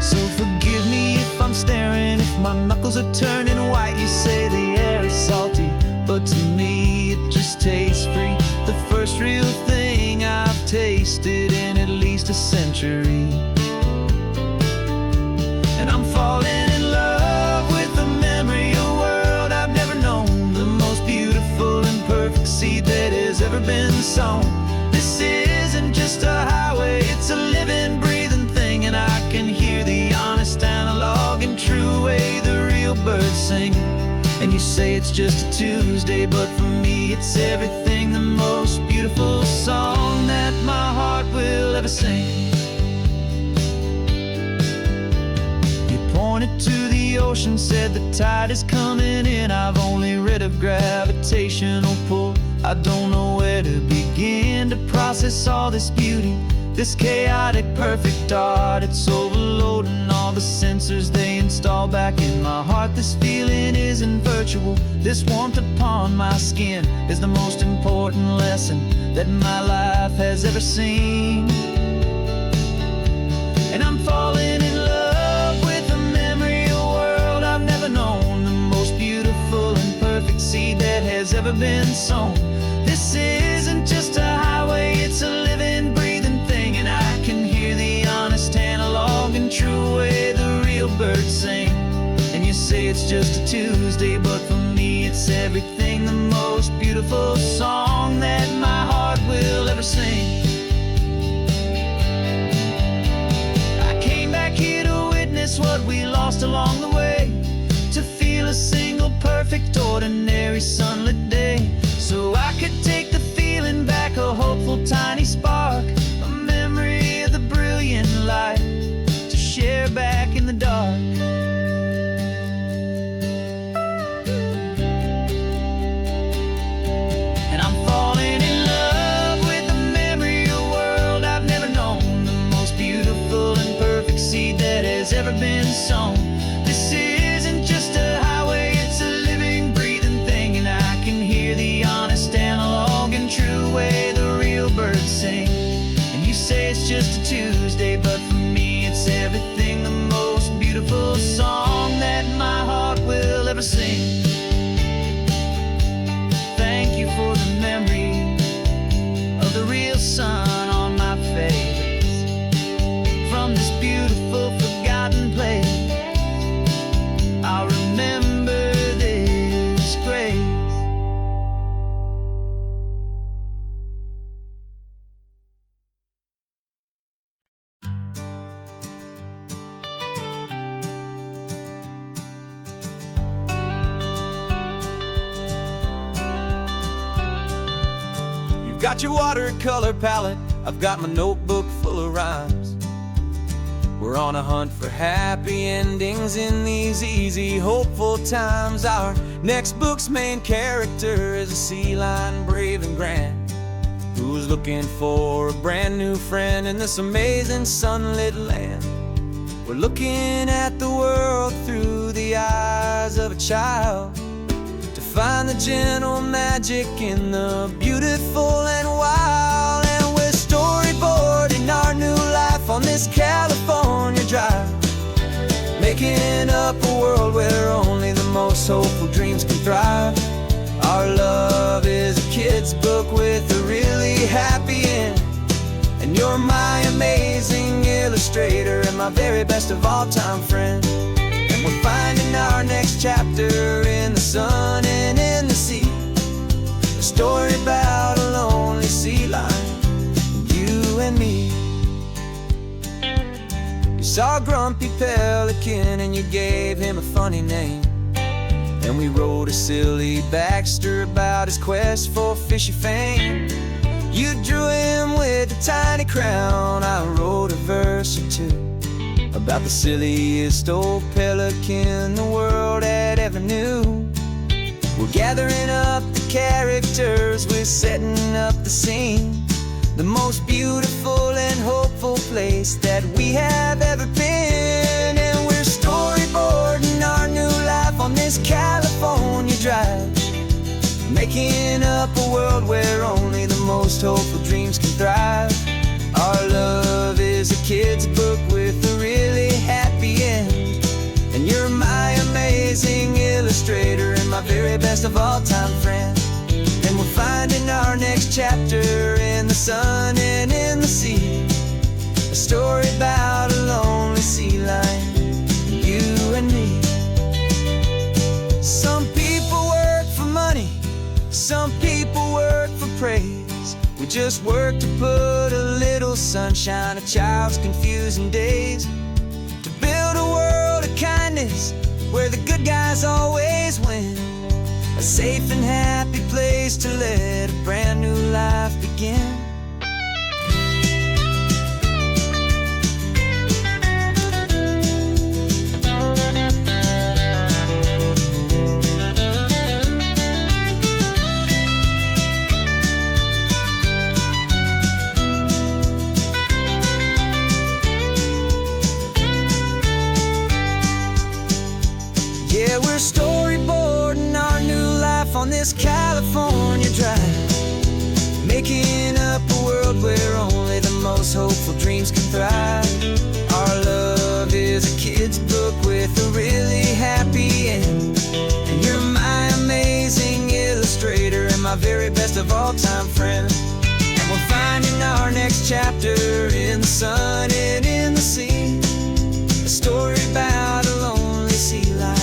So forgive me if I'm staring, if my knuckles are turning white. You say the air is salty, but to me it just tastes free. The first real thing I've tasted in at least a century. And I'm falling in love with the memory of a world I've never known, the most beautiful and perfect seed that has ever been sown. This isn't just a highway, it's a living, breathing thing, and I can hear the honest analog and true way the real birds sing. And you say it's just a Tuesday, but for me it's everything, the most beautiful song that my heart will ever sing. Pointed to the ocean, said the tide is coming in. I've only read of gravitational pull. I don't know where to begin to process all this beauty, this chaotic perfect art. It's overloading all the sensors they install back in my heart. This feeling isn't virtual, this warmth upon my skin is the most important lesson that my life has ever seen. And I'm falling in love known, the most beautiful and perfect seed that has ever been sown. This isn't just a highway, it's a living, breathing thing, and I can hear the honest analog and true way the real birds sing. And you say it's just a Tuesday, but for me it's everything, the most beautiful song that my heart will ever sing. I came back here to witness what we lost along the way, to feel a single perfect ordinary sunlit day, so I could take the feeling back, a hopeful tiny spark, a memory of the brilliant light to share back in the dark. And I'm falling in love with the memory of a world I've never known, the most beautiful and perfect seed that has ever been sown. This isn't just a highway, it's a living, breathing thing, and I can hear the honest analog and true way the real birds sing. And you say it's just a Tuesday, but for me it's everything, the most beautiful song that my heart will ever sing. Thank you for the memory of the real sun on my face, from this beautiful forgotten place. I'll remember this grace. You've got your watercolor palette, I've got my notebook full of rhymes. We're on a hunt for happy endings in these easy, hopeful times. Our next book's main character is a sea lion, brave and grand, who's looking for a brand new friend in this amazing sunlit land. We're looking at the world through the eyes of a child, to find the gentle magic in the beautiful and wild. And we're storyboarding our new life on this California drive, making up a world where only the most hopeful dreams can thrive. Our love is a kid's book with a really happy end, and You're my amazing illustrator and my very best of all-time friend. And we're finding our next chapter in the sun and in the sea. A story about a lonely sea lion, you and me. You saw a grumpy pelican and you gave him a funny name. And we wrote a silly Baxter about his quest for fishy fame. You drew him with a tiny crown, I wrote a verse or two about the silliest old pelican the world had ever knew. We're gathering up the characters, we're setting up the scene, the most beautiful and hopeful place that we have ever been. And we're storyboarding our new life on this California drive, making up a world where only the most hopeful dreams can thrive. Our love is a kid's book with a really happy end. And you're my amazing illustrator and my very best of all-time friend. And we're finding our next chapter in the sun and in the sea. A story about a lonely sea lion, you and me. Some people work for money, some people work for praise. We just work to put a little sunshine in a child's confusing days, to build a world of kindness where the good guys always win. A safe and happy place to let a brand new life begin. Yeah, we're storyboarding our new life on this California drive, making up a world where only the most hopeful dreams can thrive. Our love is a kid's book with a really happy end. And you're my amazing illustrator and my very best of all-time friend. And we're finding our next chapter in the sun and in the sea. A story about a lonely sea lion,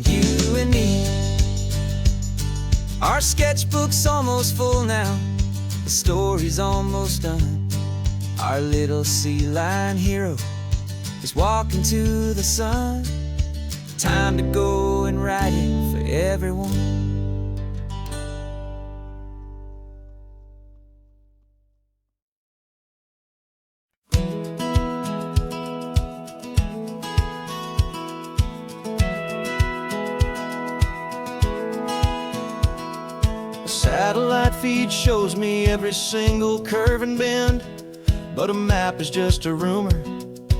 you and me. Our sketchbook's almost full now, the story's almost done. Our little sea lion hero is walking to the sun. Time to go and write it for everyone. Satellite feed shows me every single curve and bend, but a map is just a rumor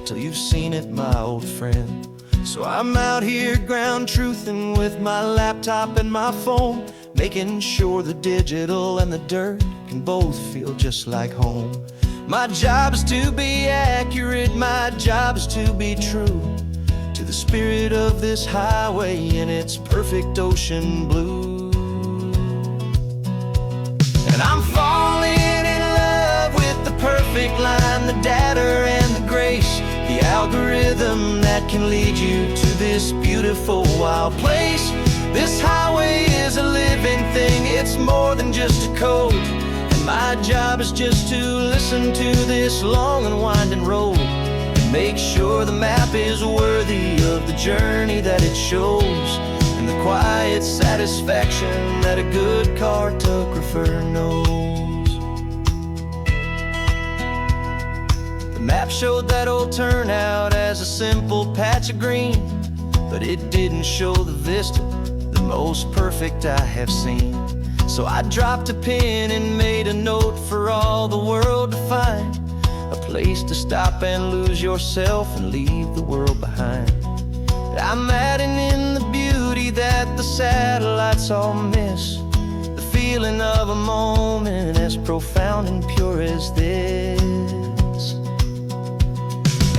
till you've seen it, my old friend. So I'm out here ground truthing with my laptop and my phone, making sure the digital and the dirt can both feel just like home. My job is to be accurate, my job is to be true to the spirit of this highway in its perfect ocean blue. And I'm falling in love with the perfect line, the data and the grace, the algorithm that can lead you to this beautiful wild place. This highway is a living thing, it's more than just a code. And my job is just to listen to this long and winding road and make sure the map is worthy of the journey that it shows, and the quiet satisfaction that a good cartographer knows. The map showed that old turnout as a simple patch of green, but it didn't show the vista, the most perfect I have seen. So I dropped a pin and made a note for all the world to find, a place to stop and lose yourself and leave the world behind. I'm adding in the beauty that the satellites all miss, the feeling of a moment as profound and pure as this.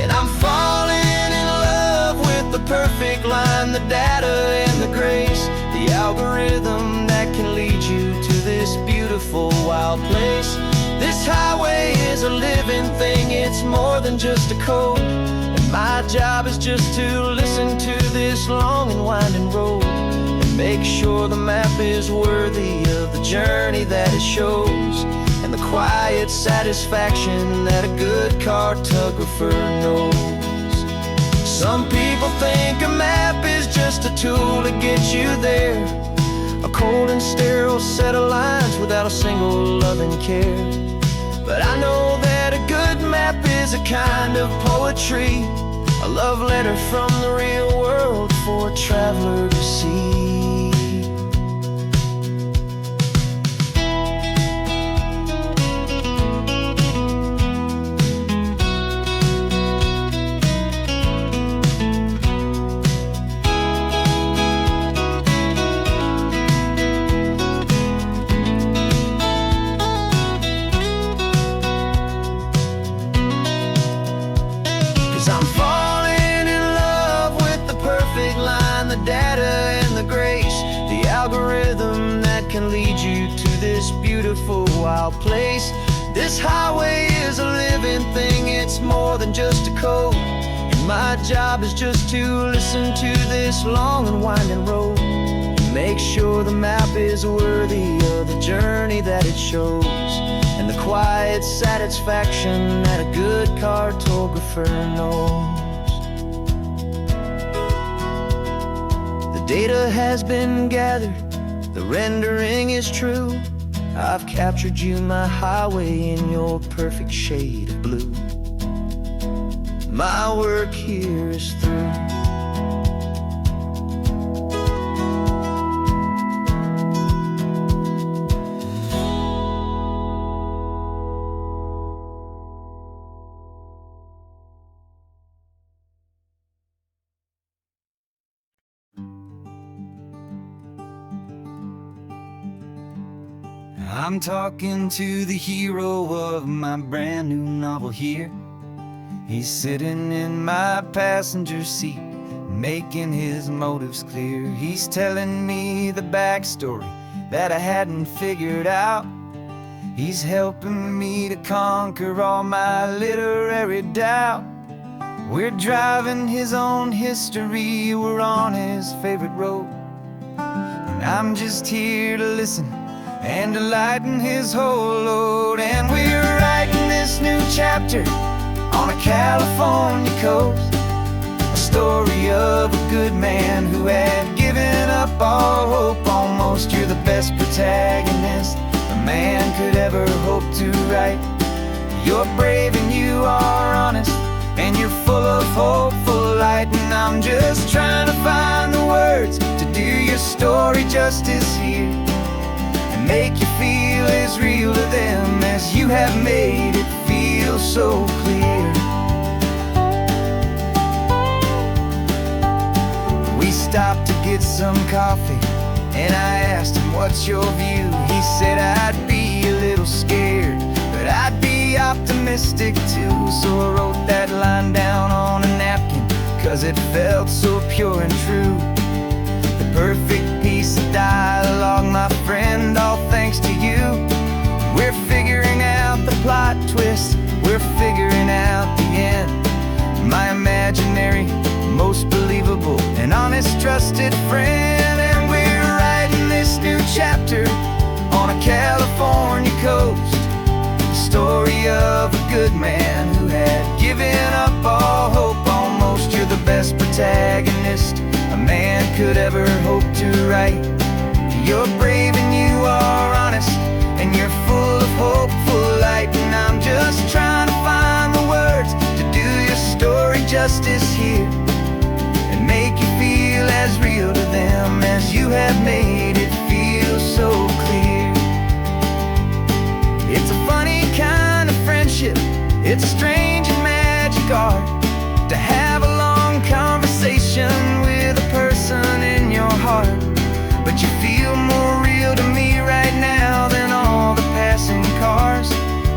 And I'm falling in love with the perfect line, the data and the grace, the algorithm that can lead you to this beautiful wild place. This This highway is a living thing, it's more than just a code. And my job is just to listen to this long and winding road and make sure the map is worthy of the journey that it shows, and the quiet satisfaction that a good cartographer knows. Some people think a map is just a tool to get you there, a cold and sterile set of lines without a single loving care. But I know that a good map is a kind of poetry, a love letter from the real world for a traveler to see. 'Cause I'm falling in love with the perfect line, the data and the grace, the algorithm that can lead you to this beautiful wild place. This highway is a living thing, it's more than just a code. And my job is just to listen to this long and winding road and make sure the map is worthy of the journey that it shows, and the quiet satisfaction that a good cartographer knows. The data has been gathered, the rendering is true. I've captured you, my highway, in your perfect shade of blue. My work here is through. I'm talking to the hero of my brand new novel here. He's sitting in my passenger seat, making his motives clear. He's telling me the backstory that I hadn't figured out. He's helping me to conquer all my literary doubt. We're driving his own history, we're on his favorite road, and I'm just here to listen and to lighten his whole load. And we're writing this new chapter on a California coast, a story of a good man who had given up all hope almost. You're the best protagonist a man could ever hope to write. You're brave and you are honest, and you're full of hopeful light. And I'm just trying to find the words to do your story justice here, make you feel as real to them as you have made it feel so clear. We stopped to get some coffee, and I asked him, what's your view? He said, I'd be a little scared, but I'd be optimistic too. So I wrote that line down on a napkin, 'cause it felt so pure and true. The perfect piece of dialogue, my friend, all thanks to you. We're figuring out the plot twist, we're figuring out the end. My imaginary, most believable and honest trusted friend. And we're writing this new chapter on a California coast, the story of a good man who had given up all hope almost. You're the best protagonist a man could ever hope to write. You're brave and you are honest, and you're full of hopeful light. And I'm just trying to find the words to do your story justice here, and make you feel as real to them as you have made it feel so clear. It's a funny kind of friendship, it's strange and magic art to have a long conversation with a person in your heart. But you feel more real to me right now than all the passing cars,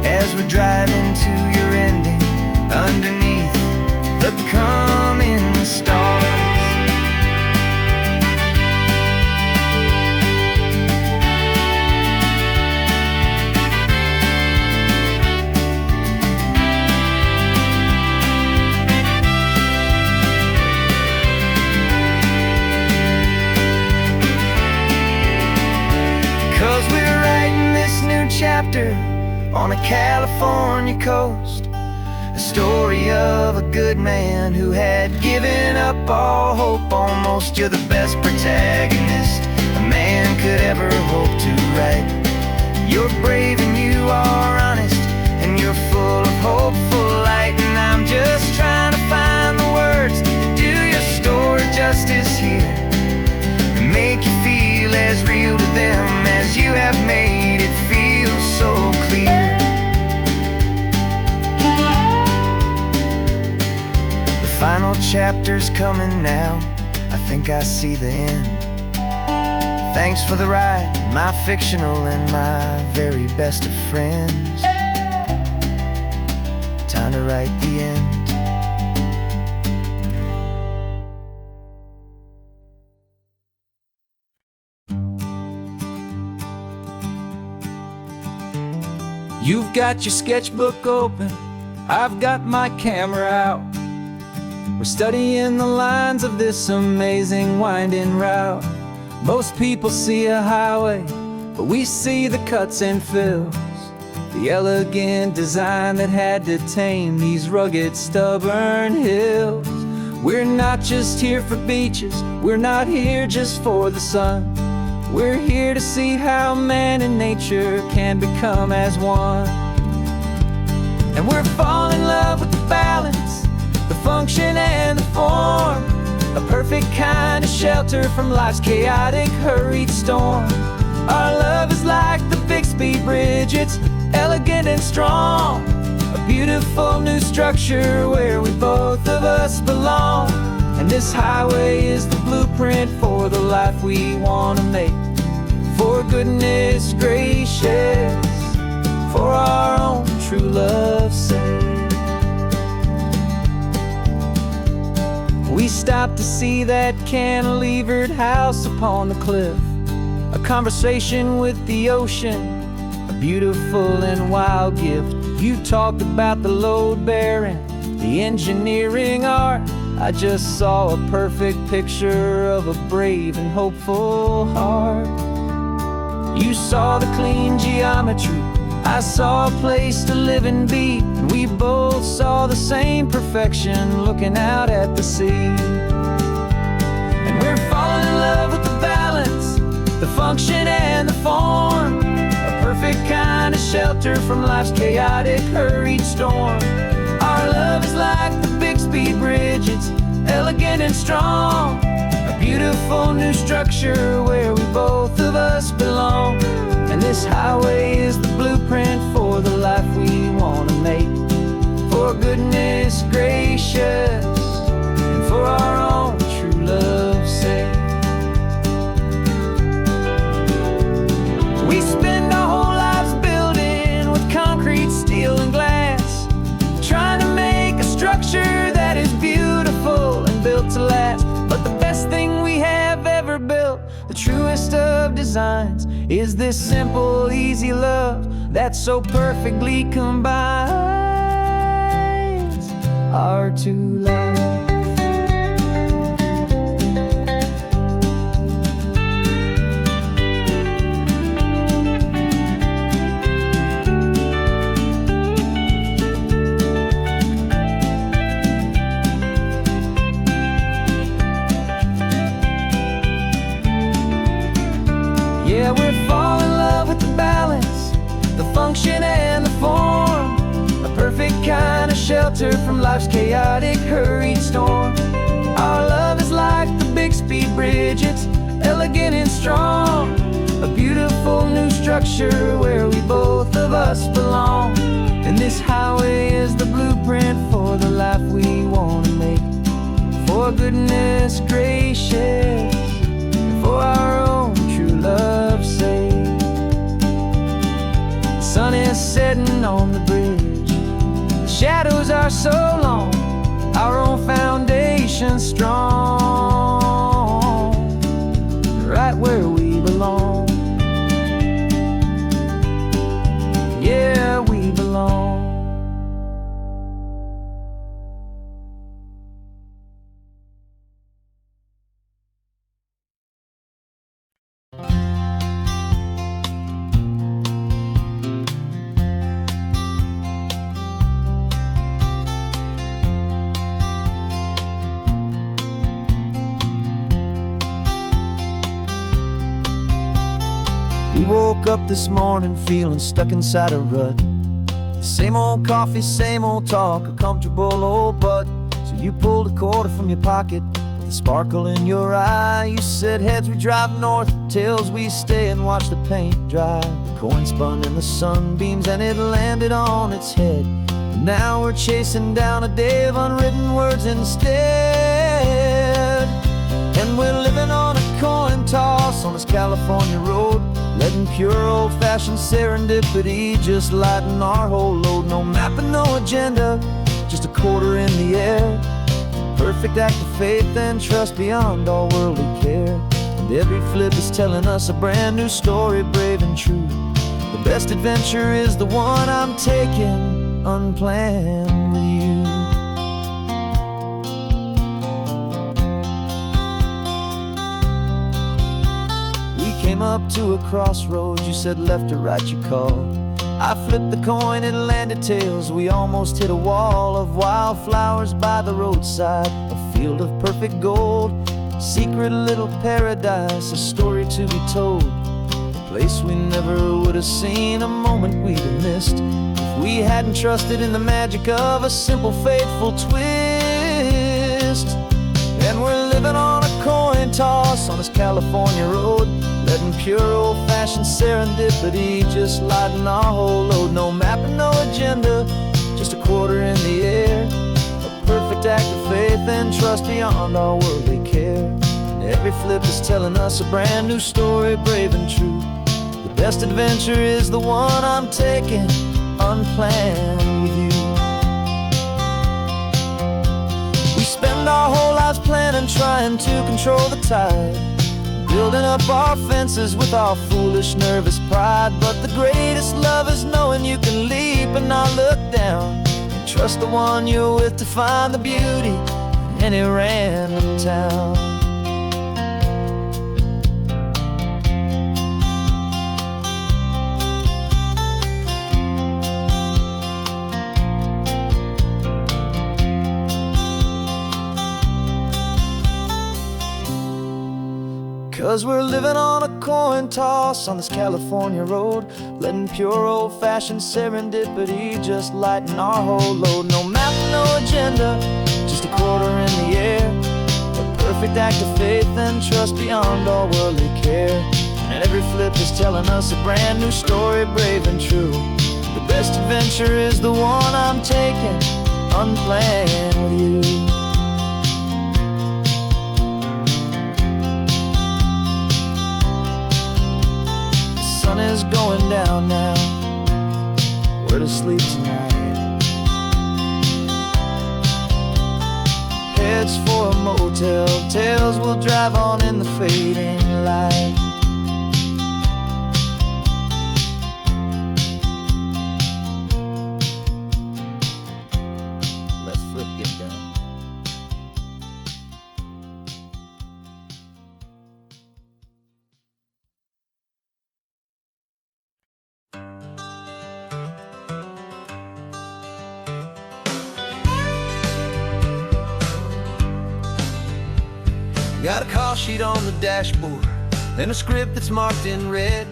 as we're driving to your ending underneath the coming stars. chapter on a California coast. A story of a good man who had given up all hope almost. You're the best protagonist a man could ever hope to write. You're brave and you are honest, and you're full of hopeful light. And I'm just trying to find the words to do your story justice here, and make you feel as real to them as you have made it feel so clear. The final chapter's coming now, I think I see the end. Thanks for the ride, my fictional and my very best of friends. Time to write the end. You've got your sketchbook open, I've got my camera out. We're studying the lines of this amazing winding route. Most people see a highway, but we see the cuts and fills, the elegant design that had to tame these rugged, stubborn hills. We're not just here for beaches, we're not here just for the sun. We're here to see how man and nature can become as one. And we're falling in love with the balance, the function and the form, a perfect kind of shelter from life's chaotic, hurried storm. Our love is like the Bixby Bridge, it's elegant and strong, a beautiful new structure where we both of us belong. And this highway is the blueprint for the life we want to make. For goodness gracious, for our own true love's sake. We stopped to see that cantilevered house upon the cliff, a conversation with the ocean, a beautiful and wild gift. You talked about the load bearing, the engineering art. I just saw a perfect picture of a brave and hopeful heart. You saw the clean geometry, I saw a place to live and be, and we both saw the same perfection looking out at the sea. And we're falling in love with the balance, the function and the form, a perfect kind of shelter from life's chaotic, hurried storm. Our love is like the Bixby Bridge, it's elegant and strong, a beautiful new structure where we both of us belong. And this highway is the blueprint for the life we want to make. For goodness gracious, and for our own true love's sake. We spend our whole lives building with concrete, steel, and glass, trying to make a structure that is beautiful and built to last. But the best thing we have ever built, the truest of designs, is this simple, easy love that so perfectly combines our two lives. Yeah, we're falling in love with the balance, the function and the form, a perfect kind of shelter from life's chaotic, hurried storm. Our love is like the Bixby Bridge, it's elegant and strong, a beautiful new structure where we both of us belong. And this highway is the blueprint for the life we want to make. For goodness gracious, for our own true love's sake. The sun is setting on the bridge, the shadows are so long, our own foundation strong, right where we belong. Yeah, we belong. We woke up this morning feeling stuck inside a rut. Same old coffee, same old talk, a comfortable old butt. So you pulled a quarter from your pocket with a sparkle in your eye. You said, heads we drive north, tails we stay and watch the paint dry. The coin spun in the sunbeams and it landed on its head. And now we're chasing down a day of unwritten words instead. And we're living on a coin toss on this California road, letting pure old-fashioned serendipity just lighten our whole load. No map and no agenda, just a quarter in the air. Perfect act of faith and trust beyond all worldly care. And every flip is telling us a brand new story, brave and true. The best adventure is the one I'm taking unplanned with you. Came up to a crossroads, you said left or right you called. I flipped the coin, it landed tails. We almost hit a wall of wildflowers by the roadside, a field of perfect gold, secret little paradise, a story to be told, a place we never would have seen, a moment we'd have missed if we hadn't trusted in the magic of a simple faithful twist. And we're living on a coin toss on this California road, letting pure old-fashioned serendipity just lighten our whole load. No map and no agenda, just a quarter in the air. A perfect act of faith and trust beyond all worldly care. And every flip is telling us a brand new story, brave and true. The best adventure is the one I'm taking unplanned with you. We spend our whole lives planning, trying to control the tide, building up our fences with our foolish, nervous pride. But the greatest love is knowing you can leap and not look down, and trust the one you're with to find the beauty in any random town. 'Cause we're living on a coin toss on this California road, letting pure old-fashioned serendipity just lighten our whole load. No map, no agenda, just a quarter in the air. A perfect act of faith and trust beyond all worldly care. And every flip is telling us a brand new story, brave and true. The best adventure is the one I'm taking unplanned with you. The sun is going down now, we're to sleep tonight. Heads for a motel, tails will drive on in the fading light. Let's flip get done. Got a call sheet on the dashboard and a script that's marked in red.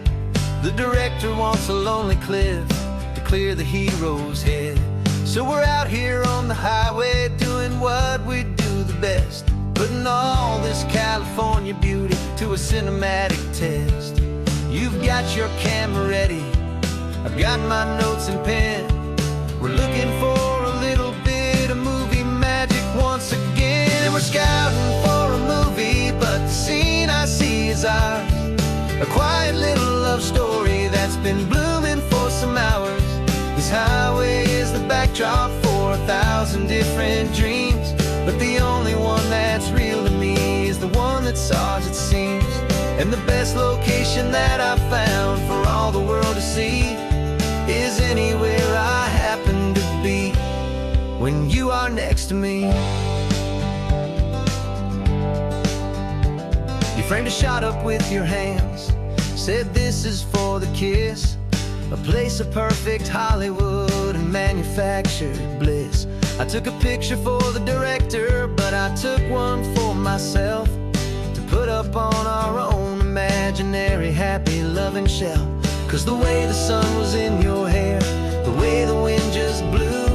The director wants a lonely cliff to clear the hero's head. So we're out here on the highway doing what we do the best, putting all this California beauty to a cinematic test. You've got your camera ready, I've got my notes and pen. We're looking for a little bit of movie magic once again. And we're scouting for a movie, but the scene I see is ours. A quiet little love story that's been blooming for some hours. This highway is the backdrop for 1,000 different dreams, but the only one that's real to me is the one that's ours, it seems. And the best location that I've found for all the world to see is anywhere I happen to be when you are next to me. You framed a shot up with your hands, said this is for the kiss, a place of perfect Hollywood and manufactured bliss. I took a picture for the director, but I took one for myself to put up on our own imaginary, happy, loving shell. 'Cause the way the sun was in your hair, the way the wind just blew,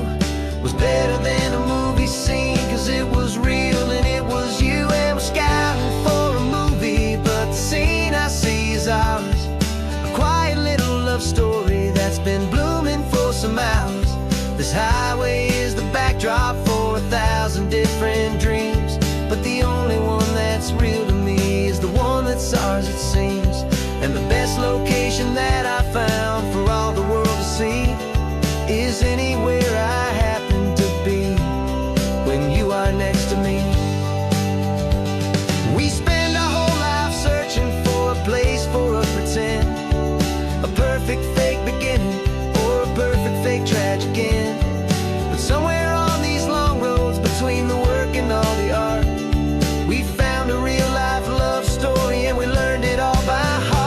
was better than a movie scene. 'Cause it was real and it was you, and we're scouting for a movie, but the scene I see is ours. A quiet little love story that's been blooming for some hours. This highway is the backdrop for 1,000 different dreams, but the only one that's real to me is the one that's ours, it seems. And the best location that I found for all the world to see is anywhere I happen to be when you are next to me. We spend our whole life searching for a place for a pretend, a perfect fake beginning or a perfect fake tragic end. But somewhere on these long roads between the work and all the art, we found a real life love story, and we learned it all by heart.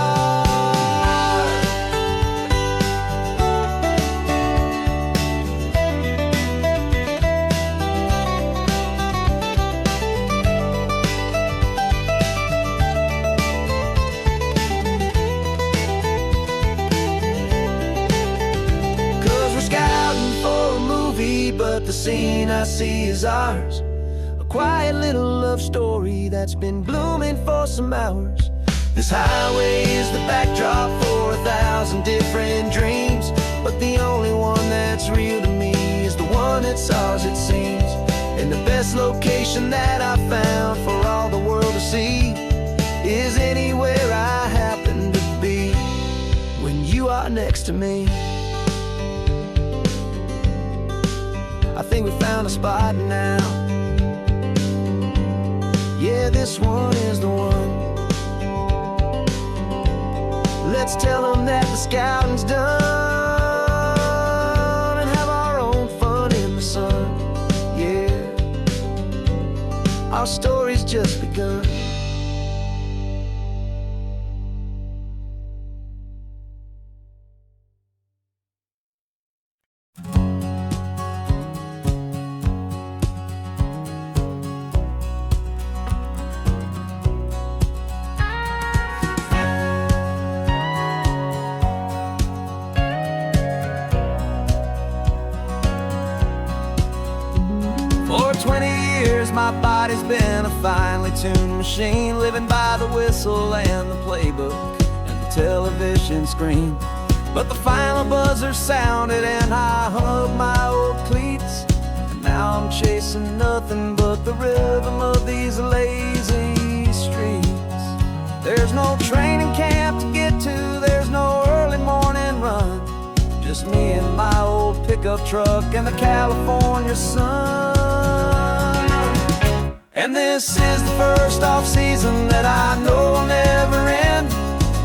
'Cause we're scouting for a movie, but the scene I see is ours. A quiet little love story that's been blooming for some hours. This highway is the backdrop for 1,000 different dreams, but the only one that's real to me is the one that's ours, it seems. And the best location that I found for all the world to see is anywhere I happen to be when you are next to me. I think we found a spot now. Yeah, this one is the one. Let's tell them that the scouting's done and have our own fun in the sun. Yeah, our story's just begun. For 20 years my body's been a finely tuned machine, living by the whistle and the playbook and the television screen. But the final buzzer sounded and I hung up my old cleats, and now I'm chasing nothing but the rhythm of these lazy streets. There's no training camp to get to, there's no early morning run, just me and my old pickup truck and the California sun. And this is the first off-season that I know will never end.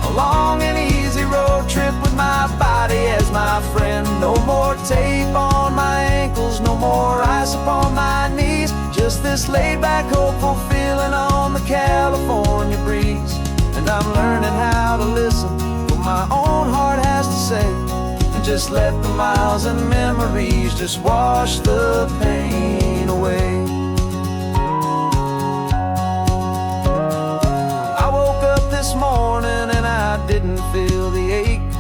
A long and easy road trip with my body as my friend. No more tape on my ankles, no more ice upon my knees. Just this laid-back, hopeful feeling on the California breeze. And I'm learning how to listen what my own heart has to say, and just let the miles and memories just wash the pain away. This morning and I didn't feel the ache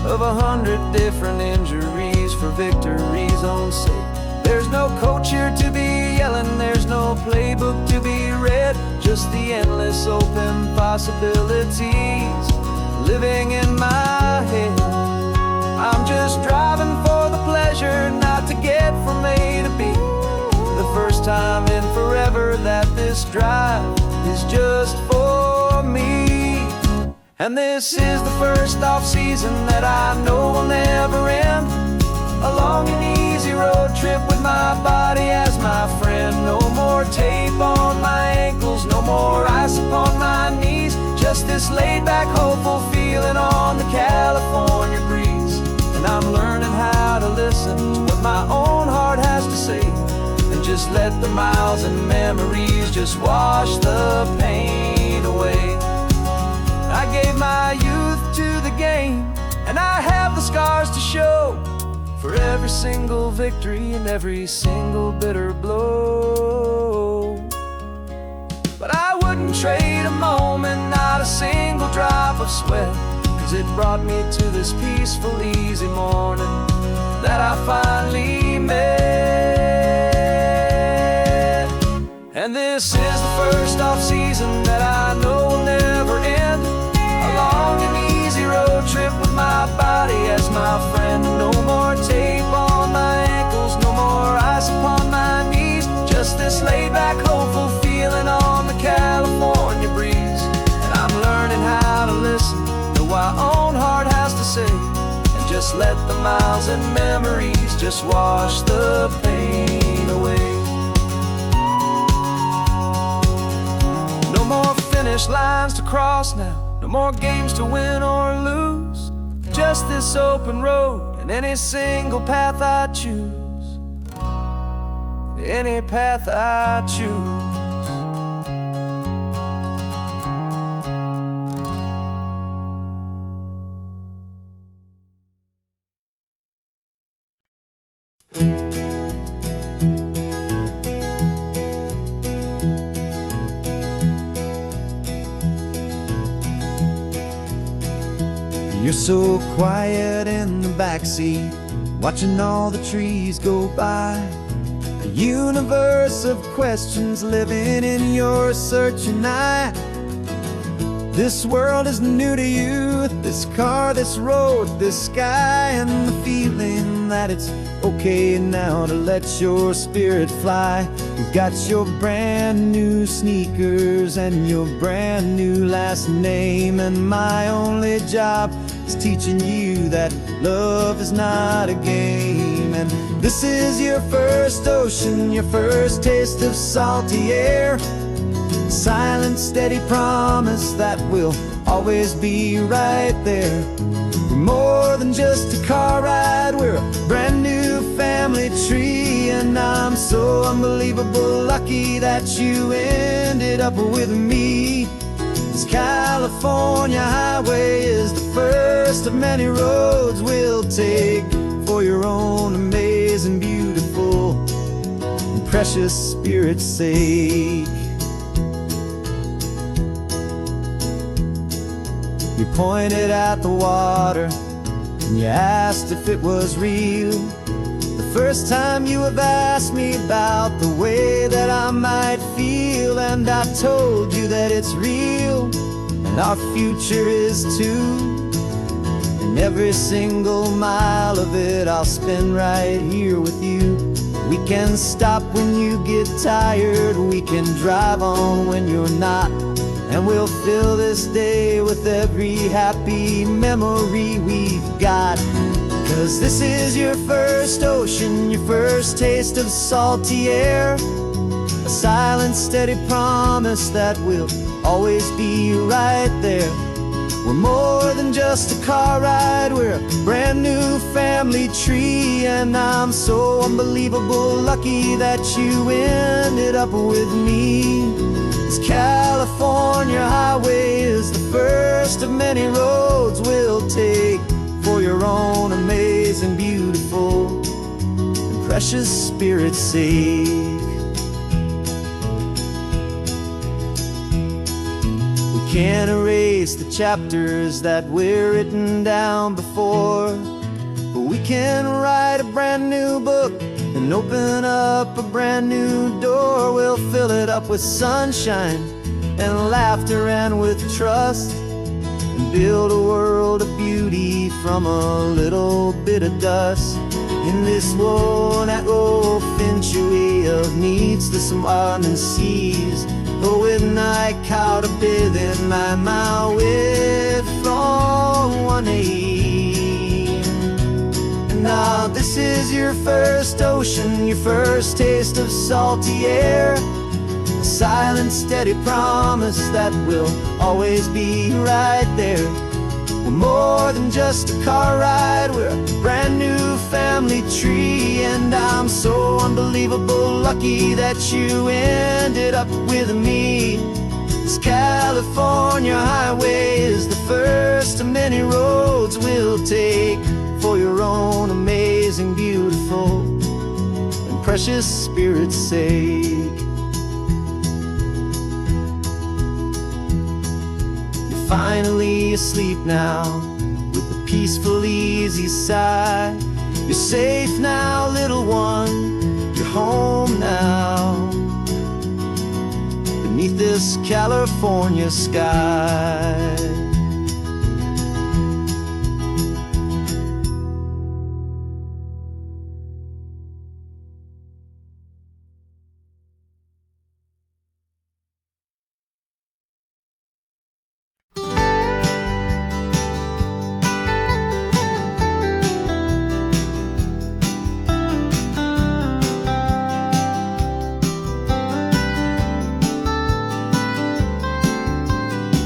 of 100 different injuries for victory's own sake. There's no coach here to be yelling, there's no playbook to be read, just the endless open possibilities living in my head. I'm just driving for the pleasure, not to get from A to B. The first time in forever that this drive is just for me. And this is the first off-season that I know will never end. A long and easy road trip with my body as my friend. No more tape on my ankles, no more ice upon my knees. Just this laid-back, hopeful feeling on the California breeze. And I'm learning how to listen to what my own heart has to say, and just let the miles and memories just wash the pain away. I gave my youth to the game, and I have the scars to show for every single victory and every single bitter blow. But I wouldn't wouldn't trade a moment, not a single drop of sweat, 'cause it brought me to this peaceful, easy morning that I finally met. And this is the first off-season that I know will never end. A long and easy road trip with my body as my friend. No more tape on my ankles, no more ice upon my knees. Just this laid-back, hopeful feeling on the California breeze. And I'm learning how to listen to what my own heart has to say, and just let the miles and memories just wash the pain away. No more finish lines to cross now, no more games to win or lose. Just this open road and any single path I choose. Any path I choose. You're so quiet in the backseat, watching all the trees go by. A universe of questions living in your searching eye. This world is new to you, this car, this road, this sky, and the feeling that it's okay now to let your spirit fly. You've got your brand new sneakers and your brand new last name, and my only job is teaching you that love is not a game. And this is your first ocean, your first taste of salty air. Silent, steady promise that we'll always be right there. We're more than just a car ride, we're a brand new family tree. And I'm so unbelievable lucky that you ended up with me. This California highway is the first of many roads we'll take for your own amazing, beautiful, and precious spirit's sake. You pointed at the water and you asked if it was real. The first time you have asked me about the way that I might feel, and I told you that it's real and our future is too. And every single mile of it I'll spend right here with you. We can stop when you get tired, we can drive on when you're not, and we'll fill this day with every happy memory we've got. 'Cause this is your first ocean, your first taste of salty air. A silent, steady promise that we'll always be right there. We're more than just a car ride, we're a brand new family tree. And I'm so unbelievable lucky that you ended up with me. This California highway is the first of many roads we'll take for your own amazing, beautiful, and precious spirit's sake. We can't erase the chapters that we're written down before, but we can write a brand new book and open up a brand new door. We'll fill it up with sunshine and laughter and with trust, and build a world of beauty from a little bit of dust. In this world that finchuí of needs the sun and seas, but with night caught a bit in my way from one aim. And now this is your first ocean, your first taste of salty air. A silent, steady promise that we'll always be right there. We're more than just a car ride, we're a brand new family tree. And I'm so unbelievable lucky that you ended up with me. This California highway is the first of many roads we'll take for your own amazing, beautiful, and precious spirit's sake. finally asleep now, with a peaceful, easy sigh. You're safe now, little one, you're home now, beneath this California sky.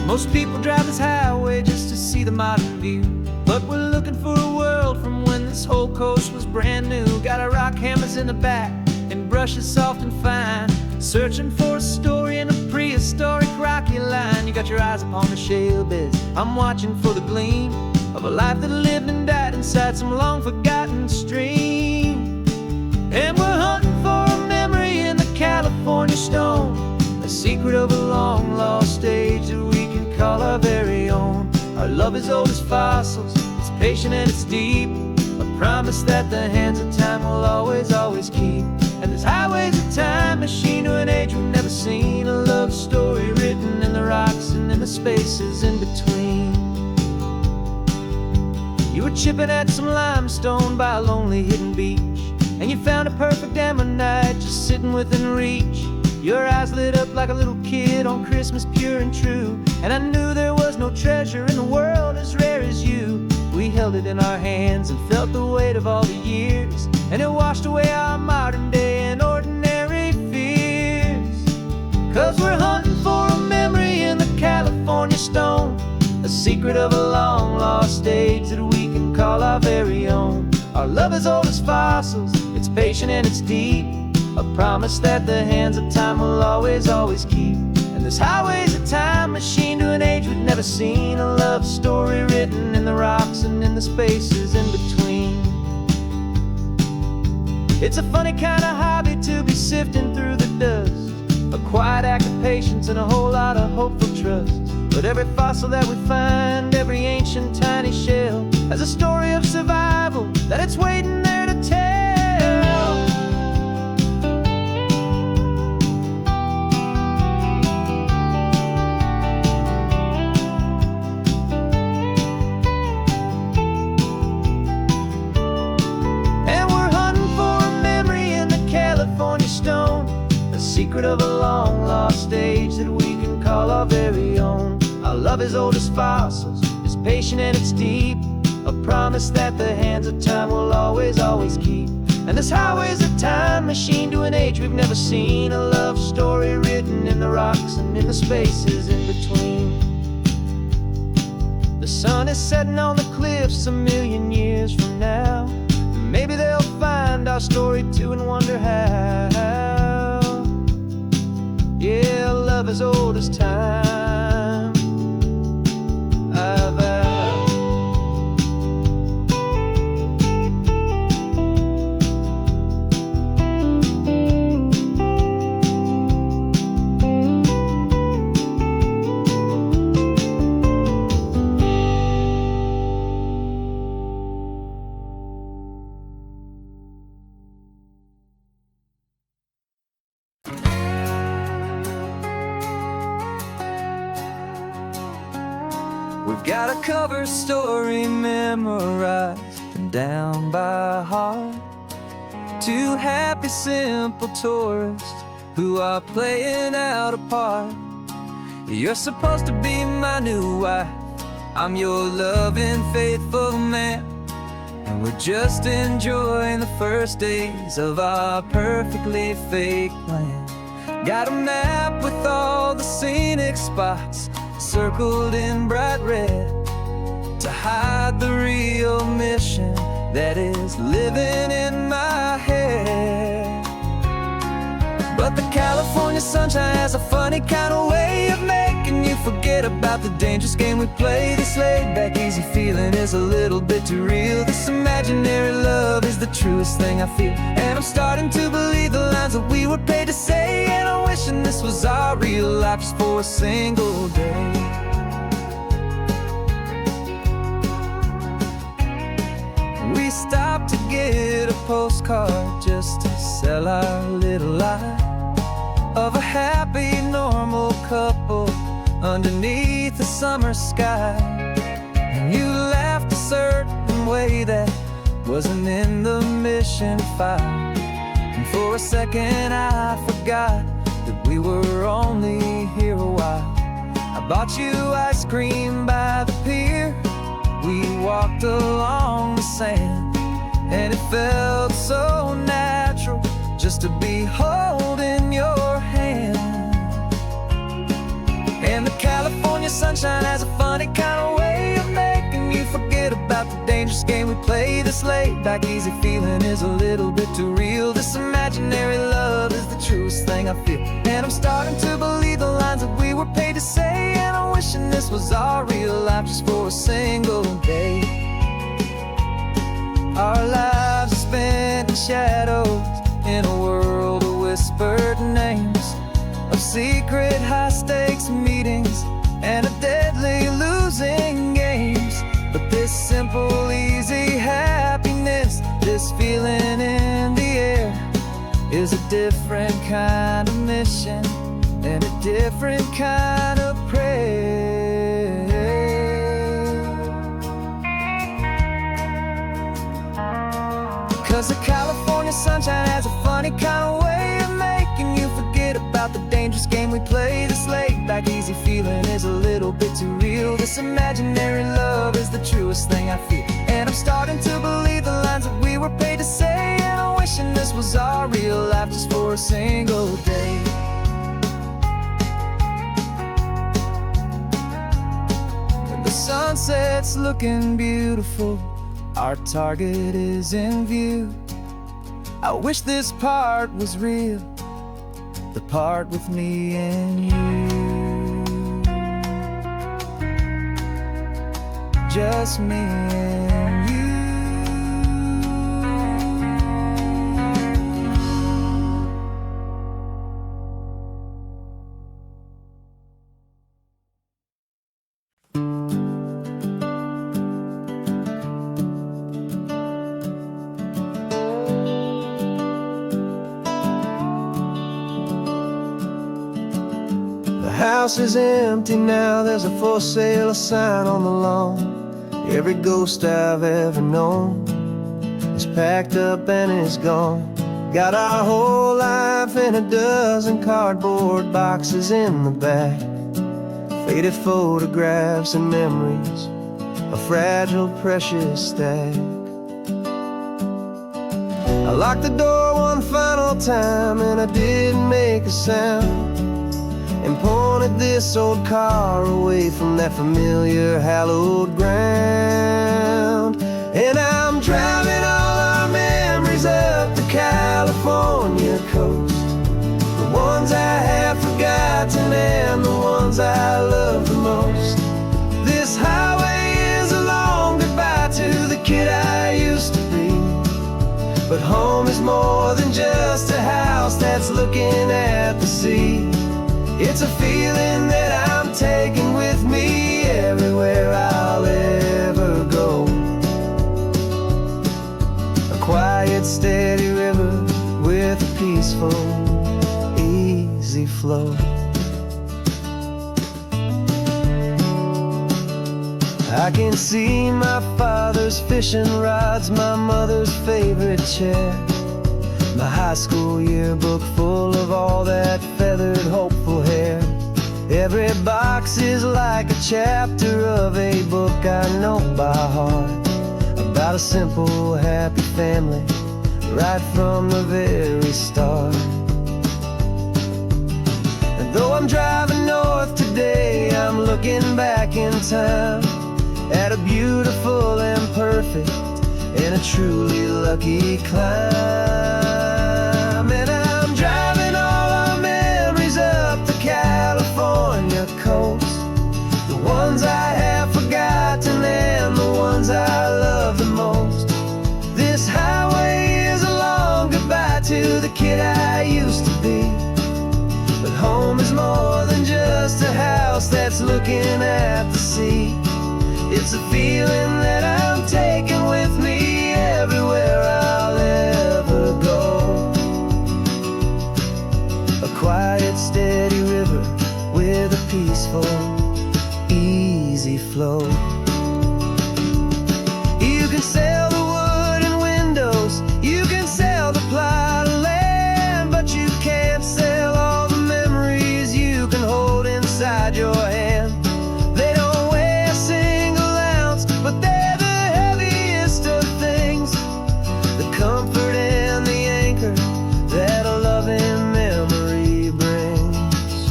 Most people drive this highway just to see the modern view, but we're looking for a world from when this whole coast was brand new. Got our rock hammers in the back and brushes soft and fine, searching for a story in a prehistoric rocky line. You got your eyes upon the shale beds, I'm watching for the gleam of a life that lived and died inside some long forgotten stream. And we're hunting for a memory in the California stone, a secret of a long lost age that we can call our very own. Our love is old as fossils, it's patient and it's deep, a promise that the hands of time will always, always keep. And this highway's a time machine to an age we've never seen, a love story written in the rocks and in the spaces in between. You were chipping at some limestone by a lonely hidden beach, and you found a perfect ammonite just sitting within reach. Your eyes lit up like a little kid on Christmas, pure and true, and I knew there was no treasure in the world as rare as you. We held it in our hands and felt the weight of all the years, and it washed away our modern day and ordinary fears. 'Cause we're hunting for a memory in the California stone, a secret of a long lost age that we can call our very own. Our love is old as fossils, it's patient and it's deep, a promise that the hands of time will always, always keep. And this highway's a time machine to an age we've never seen, a love story written in the rocks and in the spaces in between. It's a funny kind of hobby to be sifting through the dust, a quiet act of patience and a whole lot of hopeful trust. But every fossil that we find, every ancient tiny shell, has a story of survival that it's waiting there to tell. Secret of a long lost age that we can call our very own. Our love is old as fossils, it's patient and it's deep, a promise that the hands of time will always, always keep. And this highway's a time machine to an age we've never seen, a love story written in the rocks and in the spaces in between. The sun is setting on the cliffs a million years from now, maybe they'll find our story too and wonder how. Yeah, love as old as time, I vow. We've got a cover story memorized and down by heart, two happy simple tourists who are playing out a part. You're supposed to be my new wife, I'm your loving faithful man, and we're just enjoying the first days of our perfectly fake plan. Got a map with all the scenic spots circled in bright red to hide the real mission that is living in my head. But the California sunshine has a funny kind of way of making you forget about the dangerous game we play. This laid back easy feeling is a little bit too real. This imaginary love is the truest thing I feel, and I'm starting to believe the lines that we were paid to say. And I'm wishing this was our real life just for a single day. postcard just to sell our little lie of a happy, normal couple underneath the summer sky. And you laughed a certain way that wasn't in the mission file. And for a second I forgot that we were only here a while. I bought you ice cream by the pier. We walked along the sand, and it felt so natural just to be holding your hand. And the California sunshine has a funny kind of way of making you forget about the dangerous game we play. This laid back easy feeling is a little bit too real. This imaginary love is the truest thing I feel. And I'm starting to believe the lines that we were paid to say. And I'm wishing this was our real life just for a single day. Our lives are spent in shadows, in a world of whispered names, of secret high-stakes meetings and of deadly losing games. But this simple, easy happiness, this feeling in the air, is a different kind of mission and a different kind of prayer. 'Cause the California sunshine has a funny kind of way of making you forget about the dangerous game we play. This laid back easy feeling is a little bit too real. This imaginary love is the truest thing I feel. And I'm starting to believe the lines that we were paid to say. And I'm wishing this was our real life just for a single day. When the sunset's looking beautiful, our target is in view. I wish this part was real, the part with me and you. Just me and you. The house is empty now, there's a for sale sign on the lawn. Every ghost I've ever known is packed up and is gone. Got our whole life in a dozen cardboard boxes in the back. Faded photographs and memories, a fragile, precious stack. I locked the door one final time and I didn't make a sound, and pointed this old car away from that familiar hallowed ground. And I'm driving all our memories up the California coast, the ones I have forgotten and the ones I love the most. This highway is a long goodbye to the kid I used to be. But home is more than just a house that's looking at the sea. It's a feeling that I'm taking with me everywhere I'll ever go. A quiet, steady river with a peaceful, easy flow. I can see my father's fishing rods, my mother's favorite chair, my high school yearbook full of all that feathered, hopeful hair. Every box is like a chapter of a book I know by heart, about a simple, happy family right from the very start. And though I'm driving north today, I'm looking back in time at a beautiful and perfect and a truly lucky climb. And I'm driving all our memories up the California coast, the ones I have forgotten and the ones I love the most. This highway is a long goodbye to the kid I used to be. But home is more than just a house that's looking at the sea. It's a feeling that I'm taking with me everywhere I'll ever can sell the wood and windows, you can sell the plot of land, but you can't sell all the memories you can hold inside your hand. They don't weigh a single ounce, but they're the heaviest of things, the comfort and the anchor that a loving memory brings.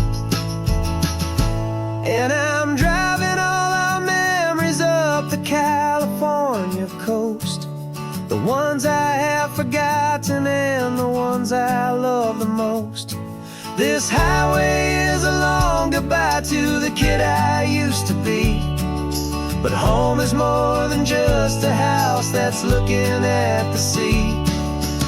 And I'm driving all our memories up the California coast, the ones I have forgotten and the ones I love the most. This highway is a long goodbye to the kid I used to be, but home is more than just a house that's looking at the sea.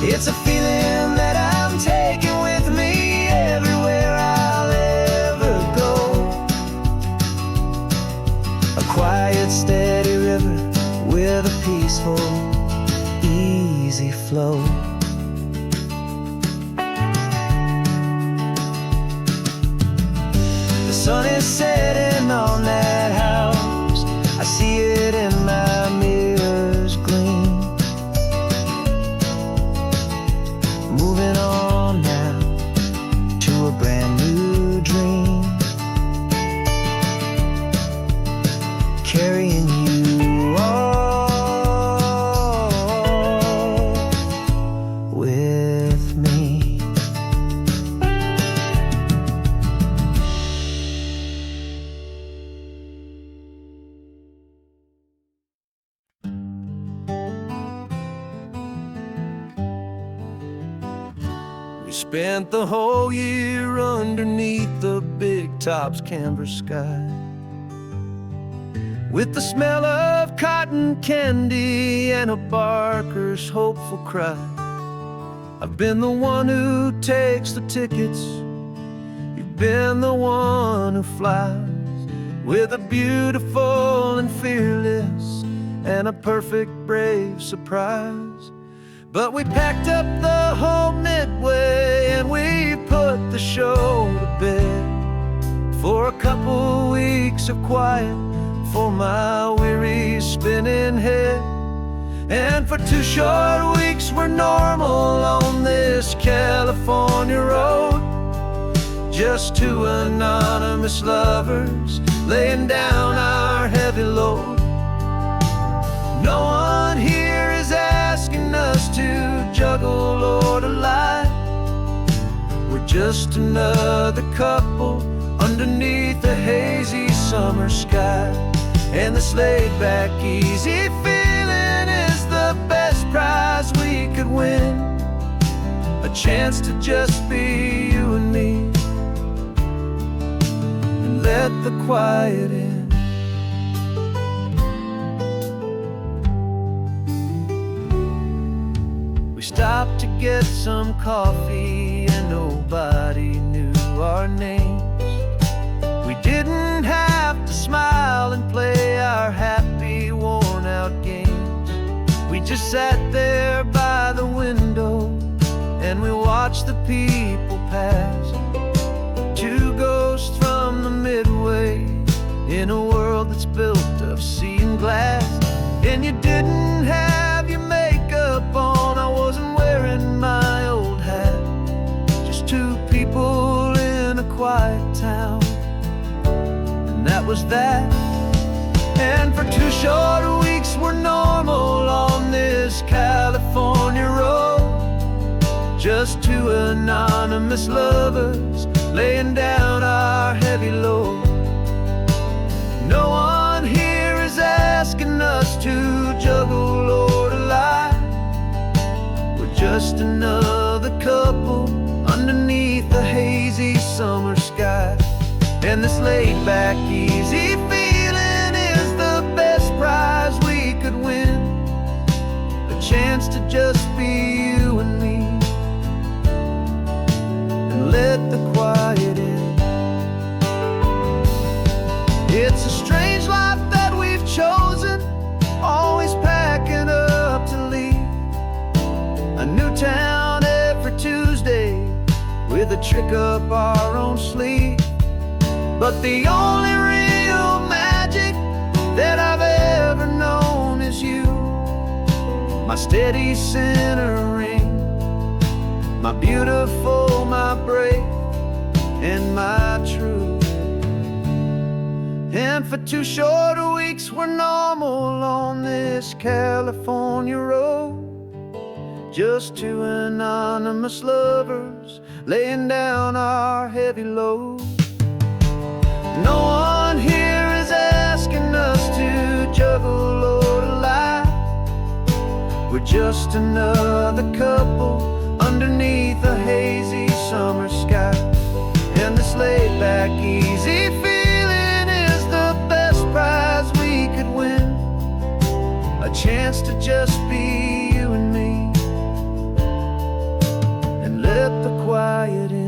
It's a feeling that I'm taking with me everywhere I'll ever go. A quiet, steady river with a peaceful, easy flow. The sun is setting on that house, I see it in my mirror's gleam. Moving on now to a brand new dream, carrying you all with me. We spent the whole year underneath the big top's canvas sky, with the smell of cotton candy and a barker's hopeful cry. I've been the one who takes the tickets, you've been the one who flies, with a beautiful and fearless and a perfect brave surprise. But we packed up the whole Midway and we put the show to bed, for a couple weeks of quiet for my weary spinning head. And for 2 short weeks we're normal on this California road, just 2 anonymous lovers laying down our heavy load. No one here is asking us to juggle or to lie, we're just another couple underneath a hazy summer sky. And this laid-back, easy feeling is the best prize we could win, a chance to just be you and me, and let the quiet in. We stopped to get some coffee and nobody knew our names. We didn't have to smile and play our happy, worn-out games. We just sat there by the window and we watched the people pass, 2 ghosts from the Midway in a world that's built of sea and glass. And you didn't have your makeup on, I wasn't wearing my old hat, just 2 people in a quiet town, and that was that. And for 2 short weeks we're normal on this California road, just 2 anonymous lovers laying down our heavy load. No one here is asking us to juggle or to lie, we're just another couple underneath the hazy summer sky. And this laid-back, easy feeling is the best prize we could win, a chance to just be you and me, and let the quiet in. It's a strange life that we've chosen, always packing up to leave a new town every Tuesday with a trick up our own sleeve. But the only real magic that I've ever known is you, steady centering, my beautiful, my brave, and my true. And for 2 short weeks we're normal on this California road, just 2 anonymous lovers laying down our heavy load. No one here is asking us to juggle or to lie. We're just another couple underneath a hazy summer sky. And this laid back, easy feeling is the best prize we could win. A chance to just be you and me, and let the quiet in.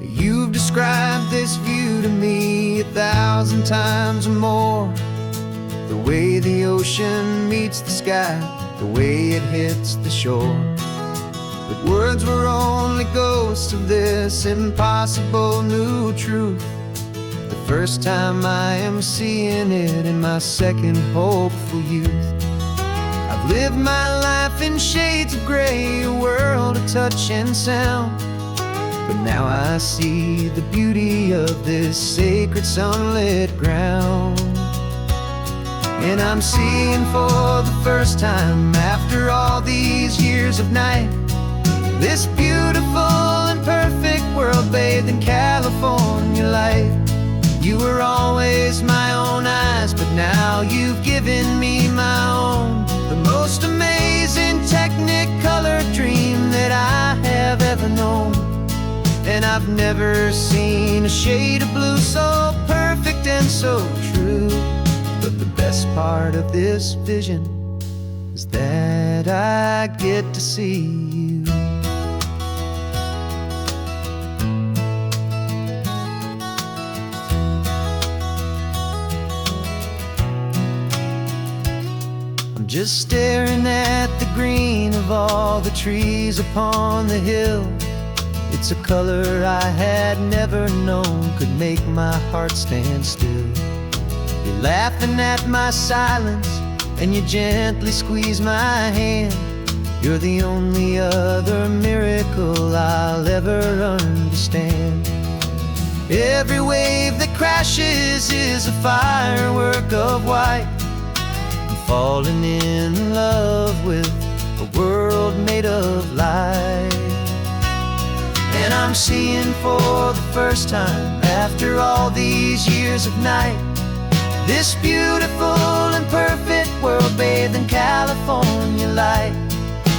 You've described this view to me 1,000 times or more. The way the ocean meets the sky, the way it hits the shore. But words were only ghosts of this impossible new truth. The first time I am seeing it in my second hopeful youth. I've lived my life in shades of gray, a world of touch and sound. But now I see the beauty of this sacred sunlit ground. And I'm seeing for the first time, after all these years of night, this beautiful and perfect world bathed in California light. You were always my own eyes, but now you've given me my own. The most amazing Technicolor dream that I have ever known. And I've never seen a shade of blue so perfect and so true. But the best part of this vision is that I get to see you. I'm just staring at the green of all the trees upon the hill. It's a color I had never known could make my heart stand still. You're laughing at my silence, and you gently squeeze my hand. You're the only other miracle I'll ever understand. Every wave that crashes is a firework of white. I'm falling in love with a world made of light. And I'm seeing for the first time, after all these years of night, this beautiful and perfect world bathed in California light.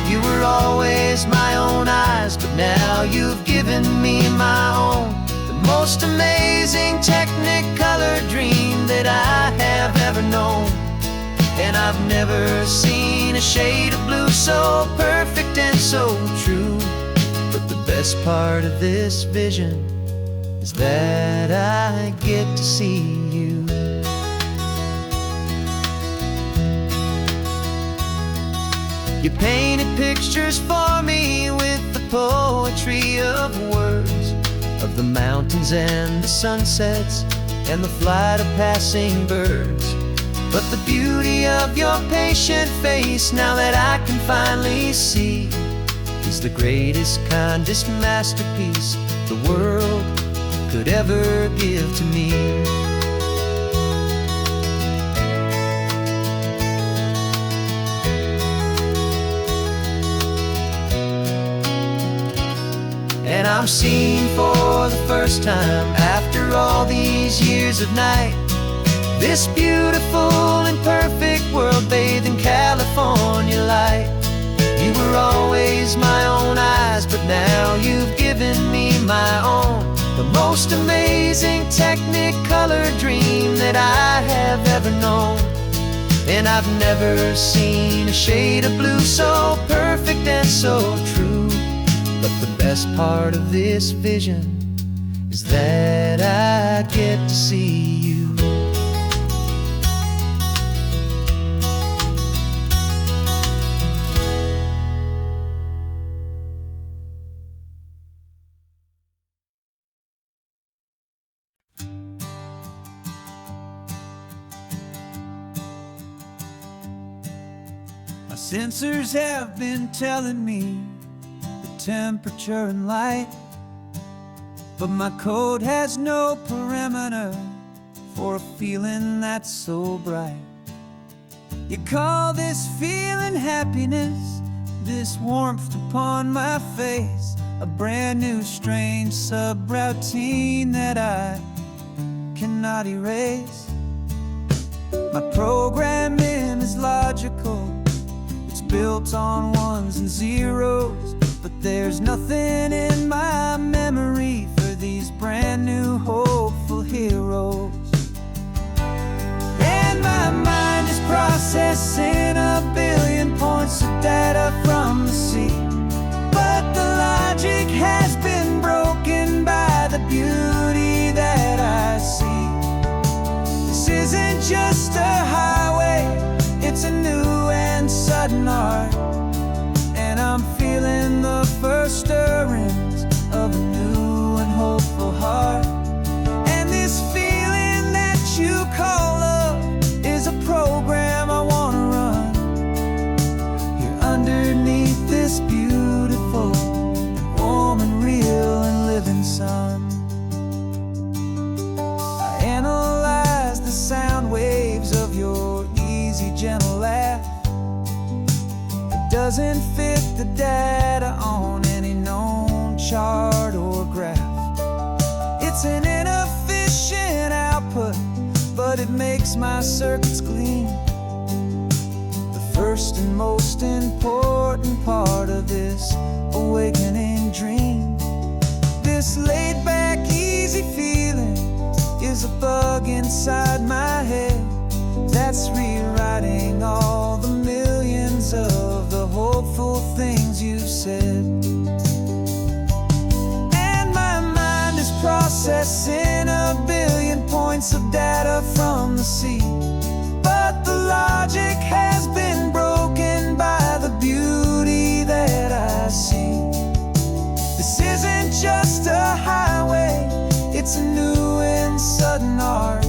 You were always my own eyes, but now you've given me my own. The most amazing Technicolor dream that I have ever known. And I've never seen a shade of blue so perfect and so true. But the best part of this vision is that I get to see you. You painted pictures for me with the poetry of words, of the mountains and the sunsets and the flight of passing birds. But the beauty of your patient face, now that I can finally see, is the greatest, kindest masterpiece the world could ever give to me. And I'm seeing for the first time, after all these years of night, this beautiful and perfect world bathed in California light. You were always my own eyes, but now you've given me my own. The most amazing Technicolor dream that I have ever known. And I've never seen a shade of blue so perfect and so true. But the best part of this vision is that I I'd get to see you. My sensors have been telling me the temperature and light, but my code has no perimeter for a feeling that's so bright. You call this feeling happiness, this warmth upon my face, a brand new strange subroutine that I cannot erase. My programming is logical, it's built on ones and zeros, but there's nothing in my memory for these brand new hopeful heroes. And my mind is processing a billion points of data from the sea, but the logic has been broken by the beauty that I see. This isn't just a highway, it's a new and sudden art, and I'm feeling the first stirrings of a new and hopeful heart. And this feeling that you call love is a program I want to run here underneath this beautiful and warm and real and living sun. I analyze the sound waves of your easy, gentle laugh. It doesn't fit the data on any known chart or graph. It's an inefficient output, but it makes my circuits clean. The first and most important part of this awakening dream. This laid-back, easy feeling is a bug inside my head that's rewriting all the millions of the hopeful things you've said. And my mind is processing a billion points of data from the sea, but the logic has been broken by the beauty that I see. This isn't just a highway, it's a new and sudden art,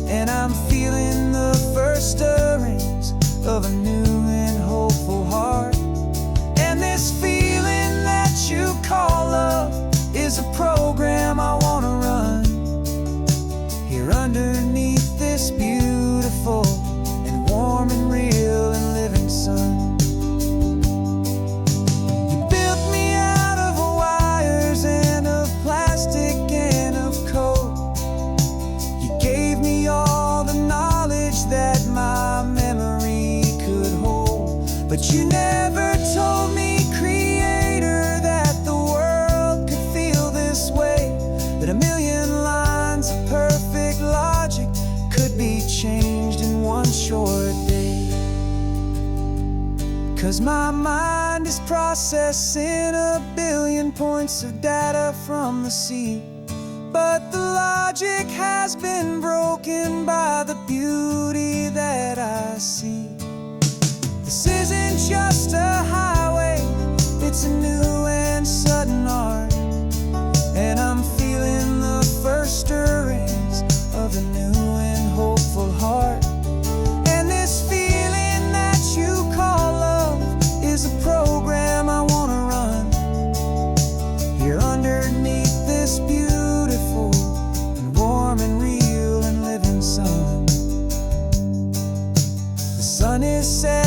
and I'm feeling the first stirrings of a new and hopeful heart. And this feeling that you call love is a program I want to run here underneath this beautiful and warm and real and living sun. You built me out of wires and of plastic and of code. You gave me all the knowledge that my memory could hold, but you never told me, Creator, that the world could feel this way, that a million lines of perfect logic could be changed in one short day. 'Cause my mind is processing a billion points of data from the sea, but the logic has been broken by the beauty that I see. This isn't just a highway, it's a new and sudden art, and I'm feeling the first stirrings of a new and hopeful heart. And this feeling that you call love is a program I want to run here underneath this beautiful and warm and real and living sun. The sun is set